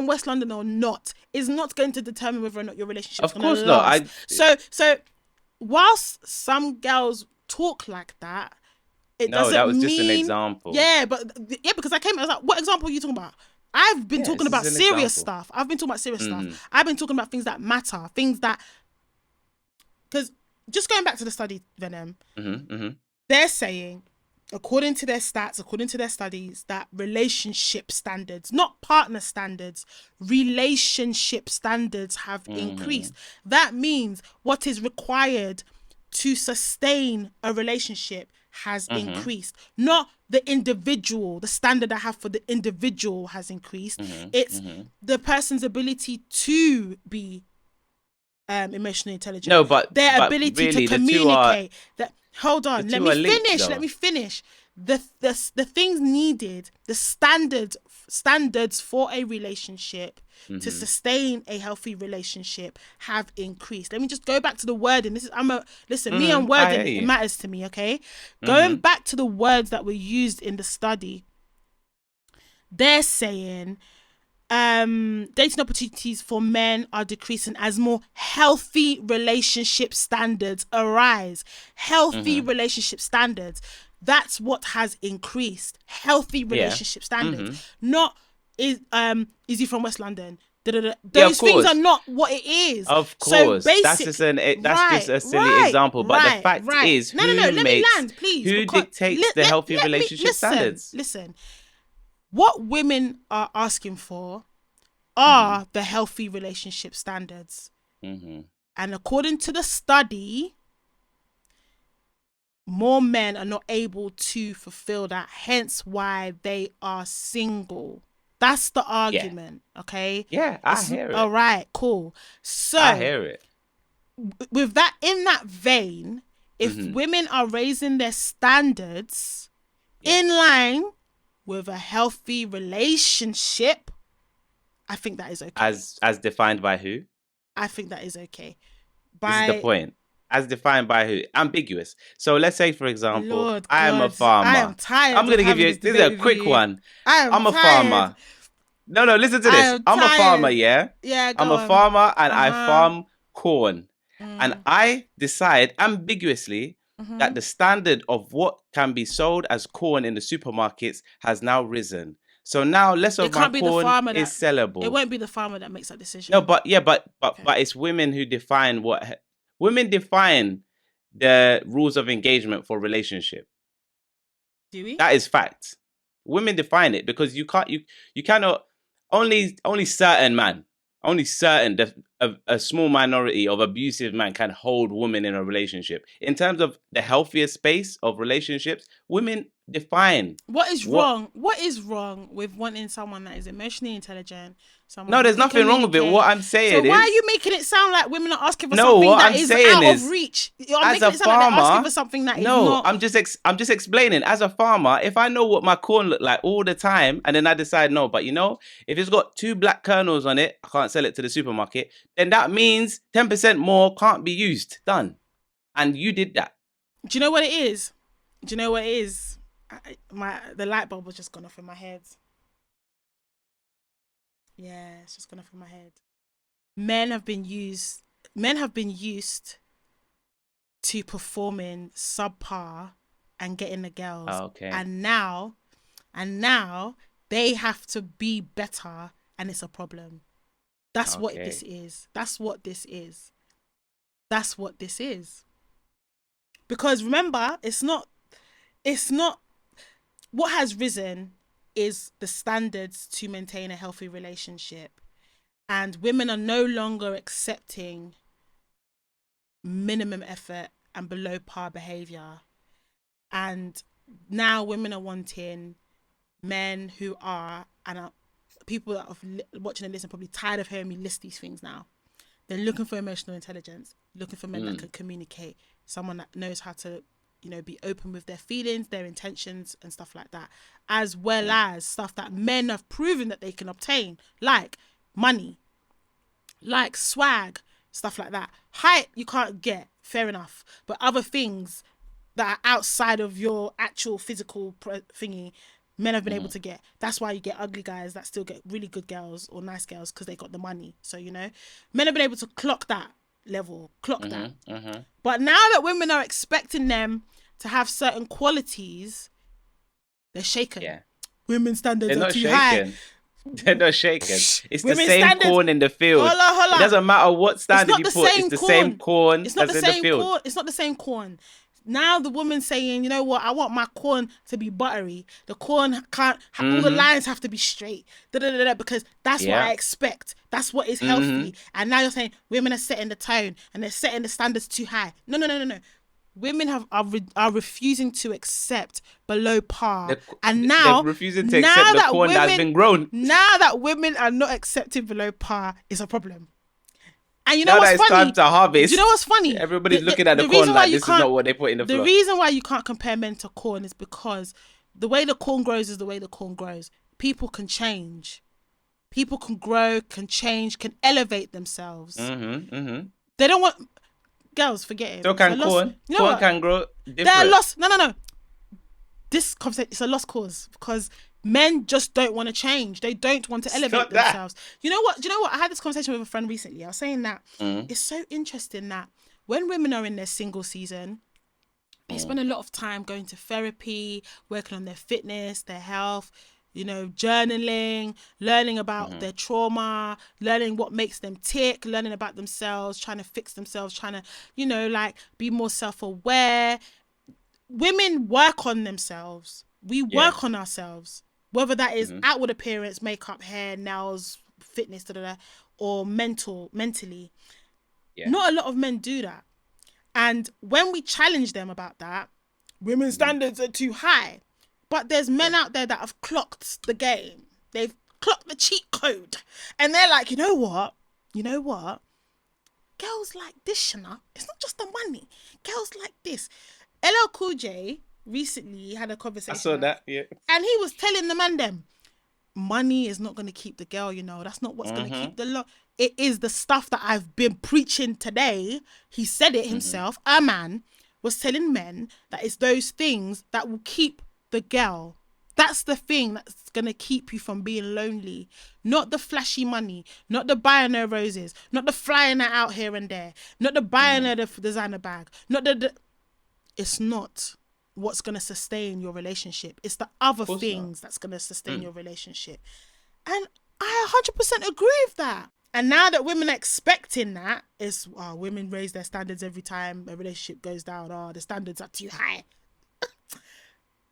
West London or not is not going to determine whether or not your relationship is going to last. So whilst some girls talk like that, it doesn't mean... that was just an example. Yeah, because I was like, what example are you talking about? I've been talking this about is an serious example. stuff. I've been talking about serious stuff. I've been talking about things that matter, things that, because just going back to the study, Venxm, they're saying, according to their stats, according to their studies, that relationship standards, not partner standards, relationship standards have increased. That means what is required to sustain a relationship has increased. Not the individual, the standard I have for the individual has increased. It's the person's ability to be emotionally intelligent. No, but their ability really, to the two are communicate. That hold on, let two me are linked, finish. though. Let me finish. The things needed, the standards for a relationship to sustain a healthy relationship have increased. Let me just go back to the wording. Me and wording, it matters to me, okay? Going back to the words that were used in the study, they're saying dating opportunities for men are decreasing as more healthy relationship standards arise. Healthy relationship standards. That's what has increased. Healthy relationship standards. Not is he from West London? Those things are not what it is. Of course, so that's just a silly example. But the fact is, no, let me land, please. Who dictates the healthy relationship standards? Listen. What women are asking for are the healthy relationship standards. And according to the study, more men are not able to fulfill that, hence why they are single. That's the argument, okay? Yeah, I hear it. All right, cool. So I hear it. With that, in that vein, if women are raising their standards in line with a healthy relationship, I think that is okay. As defined by who? I think that is okay. This is the point. As defined by who? Ambiguous. So let's say, for example, Lord I am a farmer. I am tired. I'm going to give you, this is a quick one. I'm a farmer. No, listen to this. I'm a farmer, yeah? Yeah, I'm a farmer and I farm corn. And I decide ambiguously that the standard of what can be sold as corn in the supermarkets has now risen. So now less of my corn is sellable. It won't be the farmer that makes that decision. No, but it's women who define women define the rules of engagement for relationship. Do we? That is fact. Women define it because you cannot only certain man. Only certain, a small minority of abusive men can hold women in a relationship. In terms of the healthiest space of relationships, women define. What is wrong? What is wrong with wanting someone that is emotionally intelligent? No, there's nothing wrong with it. What I'm saying is... So why are you making it sound like women are asking for something that is out of reach? You're making it sound like they're asking for something that is not... I'm just explaining. As a farmer, if I know what my corn look like all the time, and then I decide, no, but if it's got 2 black kernels on it, I can't sell it to the supermarket, then that means 10% more can't be used. Done. And you did that. Do you know what it is? The light bulb was just gone off in my head. Yeah, it's just gone off in my head. Men have been used to performing subpar and getting the girls. Oh, okay. And now they have to be better, and it's a problem. That's what this is. That's what this is. Because remember, it's not what has risen is the standards to maintain a healthy relationship. And women are no longer accepting minimum effort and below par behavior. And now women are wanting men who are, and people that are watching and listening probably tired of hearing me list these things now. They're looking for emotional intelligence, looking for men that can communicate, someone that knows how to, be open with their feelings, their intentions and stuff like that, as well as stuff that men have proven that they can obtain, like money, like swag, stuff like that. Height you can't get, fair enough, but other things that are outside of your actual physical thingy, men have been able to get. That's why you get ugly guys that still get really good girls or nice girls, because they got the money. So men have been able to clock that level, that. But now that women are expecting them to have certain qualities, they're shaken. Women's standards are too high. They're not shaken. It's the Women's same standards. corn in the field. Hola. It doesn't matter what It's standard not you the put. It's same the corn. same corn It's not as the in the same field. corn. It's not the same corn. Now the woman's saying, you know what? I want my corn to be buttery. The corn can't. All the lines have to be straight. Because that's what I expect. That's what is healthy. And now you're saying women are setting the tone and they're setting the standards too high. No. Women are refusing to accept below par, and now they're refusing to accept the corn that's been grown. Now that women are not accepting below par, is a problem. And you know now what's that it's funny? time to harvest. Do you know what's funny? Everybody's looking at the corn like this is not what they put in the floor. The reason why you can't compare men to corn is because the way the corn grows is the way the corn grows. People can change. People can grow, can change, can elevate themselves. They don't want... Girls, forget it. So can corn. You know corn can grow different. They're lost. No. This conversation is a lost cause because men just don't want to change. They don't want to elevate themselves. You know what? I had this conversation with a friend recently. I was saying that it's so interesting that when women are in their single season, they spend a lot of time going to therapy, working on their fitness, their health, journaling, learning about their trauma, learning what makes them tick, learning about themselves, trying to fix themselves, trying to, be more self-aware. Women work on themselves. We work on ourselves, whether that is outward appearance, makeup, hair, nails, fitness, or mentally. Yeah. Not a lot of men do that. And when we challenge them about that, women's standards are too high. But there's men out there that have clocked the game. They've clocked the cheat code. And they're like, you know what? Girls like this, Shana. It's not just the money. Girls like this. LL Cool J recently had a conversation. I saw that, yeah. And he was telling the man them, money is not going to keep the girl, That's not what's going to keep the love. It is the stuff that I've been preaching today. He said it himself. A man was telling men that it's those things that will keep the girl. That's the thing that's going to keep you from being lonely. Not the flashy money, not the buying her roses, not the flying her out here and there, not the buying her the designer bag, not it's not what's going to sustain your relationship. It's the other things that's going to sustain your relationship. And I 100% agree with that. And now that women are expecting that, it's women raise their standards every time a relationship goes down. The standards are too high.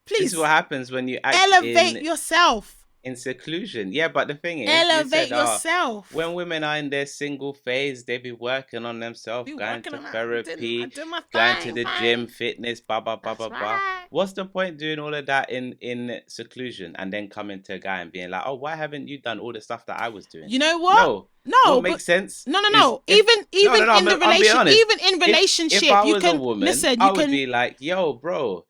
Please. This is what happens when you elevate yourself. In seclusion. Yeah, but the thing is, elevate yourself. When women are in their single phase, they be working on themselves, going to therapy, going to the gym, fitness, blah. What's the point doing all of that in seclusion and then coming to a guy and being like, oh, why haven't you done all the stuff that I was doing? You know what? No, what makes sense. No. Even in relationship, if I was a woman, listen. I would be like, yo, bro.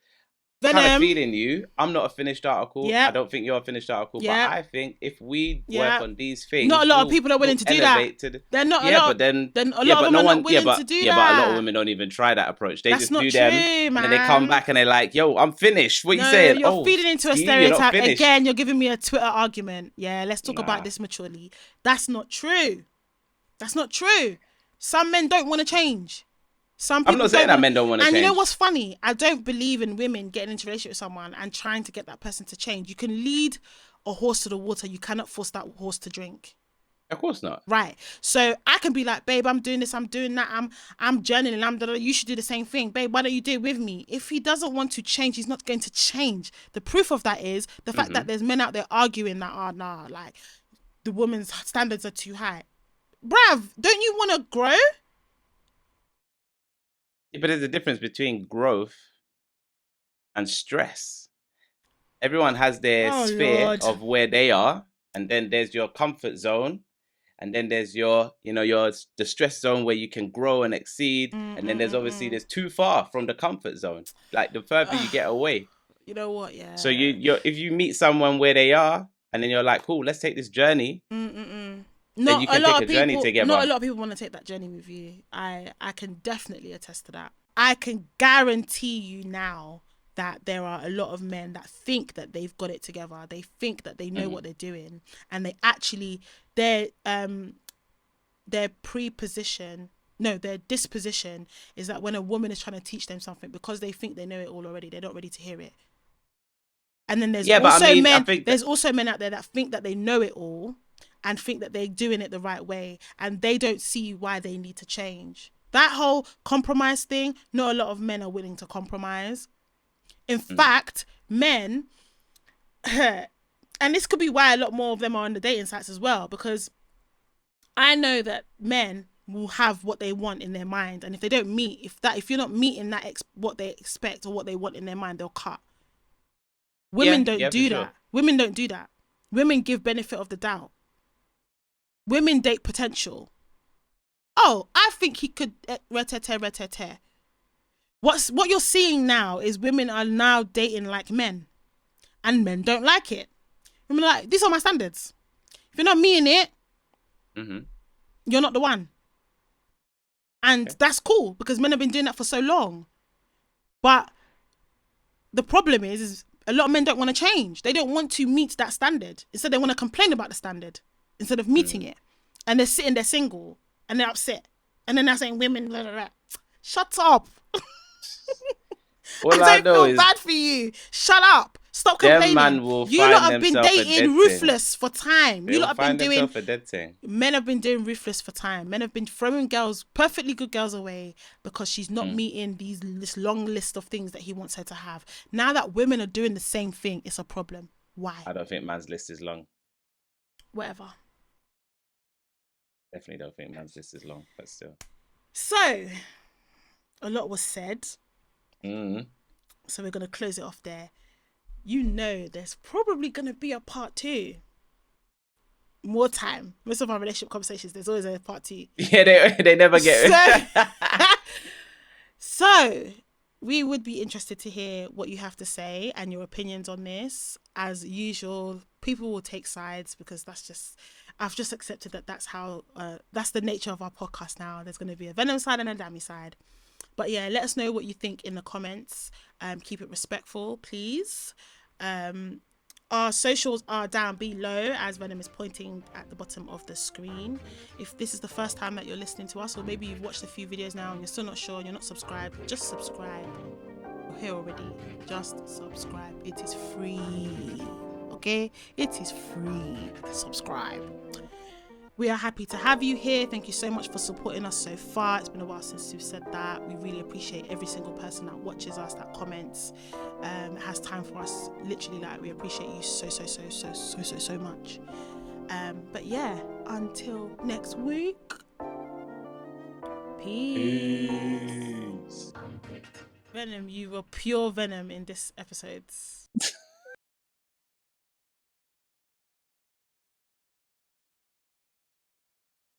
Venxm. Kind of feeling you. I'm not a finished article. Yep. I don't think you're a finished article. Yep. But I think if we work on these things, not a lot of people are willing to do that. They're not. A lot of them are not willing to do that. Yeah, but a lot of women don't even try that approach. They just do them, man. And then they come back and they're like, "Yo, I'm finished." What you saying? You're feeding into a stereotype again. You're giving me a Twitter argument. Yeah, let's talk about this maturely. That's not true. Some men don't want to change. I'm not saying that men don't want to change. And you know what's funny? I don't believe in women getting into a relationship with someone and trying to get that person to change. You can lead a horse to the water. You cannot force that horse to drink. Of course not. Right. So I can be like, babe, I'm doing this, I'm doing that, I'm journaling, you should do the same thing. Babe, why don't you do it with me? If he doesn't want to change, he's not going to change. The proof of that is the fact that there's men out there arguing that, like, the woman's standards are too high. Bruv, don't you want to grow? But there's a difference between growth and stress. Everyone has their sphere of where they are, and then there's your comfort zone, and then there's your the stress zone where you can grow and exceed, and then there's obviously there's too far from the comfort zone. Like the further you get away. You know what? Yeah. So you if you meet someone where they are, and then you're like, cool, let's take this journey. Then you can take a journey together. Not a lot of people want to take that journey with you. I can definitely attest to that. I can guarantee you now that there are a lot of men that think that they've got it together. They think that they know what they're doing, and they actually their disposition is that when a woman is trying to teach them something, because they think they know it all already, they're not ready to hear it. And then there's I think there's also men out there that think that they know it all and think that they're doing it the right way, and they don't see why they need to change. That whole compromise thing, not a lot of men are willing to compromise. In fact, men, and this could be why a lot more of them are on the dating sites as well, because I know that men will have what they want in their mind, and if they don't meet, if you're not meeting that what they expect or what they want in their mind, they'll cut. Women don't do that. Sure. Women don't do that. Women give benefit of the doubt. Women date potential. Oh, I think he could retete. What you're seeing now is women are now dating like men, and men don't like it. Women are like, these are my standards. If you're not meeting it, you're not the one. And that's cool, because men have been doing that for so long. But the problem is a lot of men don't want to change. They don't want to meet that standard. Instead, they want to complain about the standard instead of meeting it. And they're sitting there single and they're upset. And then they're saying women, blah, blah, blah. Shut up. I don't feel bad for you. Shut up. Stop complaining. You lot have been dating ruthless for time. You lot have been doing. Men have been doing ruthless for time. Men have been throwing girls, perfectly good girls, away because she's not meeting this long list of things that he wants her to have. Now that women are doing the same thing, it's a problem. Why? I don't think man's list is long. Whatever. Definitely don't think man's list is long, but still. So, a lot was said. So we're going to close it off there. You know there's probably going to be a part 2. More time. Most of our relationship conversations, there's always a part 2. Yeah, they never get it. So, we would be interested to hear what you have to say and your opinions on this. As usual, people will take sides because I've just accepted that that's how, that's the nature of our podcast now. There's going to be a Venxm side and a Dammy side. But yeah, let us know what you think in the comments. Keep it respectful, please. Our socials are down below, as Venxm is pointing at the bottom of the screen. If this is the first time that you're listening to us, or maybe you've watched a few videos now and you're still not sure, you're not subscribed, just subscribe. You're here already. Just subscribe. It is free. Okay? It is free to subscribe. We are happy to have you here. Thank you so much for supporting us so far. It's been a while since we've said that. We really appreciate every single person that watches us, that comments, has time for us. Literally, like, we appreciate you so much. But yeah, until next week. Peace. Venxm, you were pure Venxm in this episode.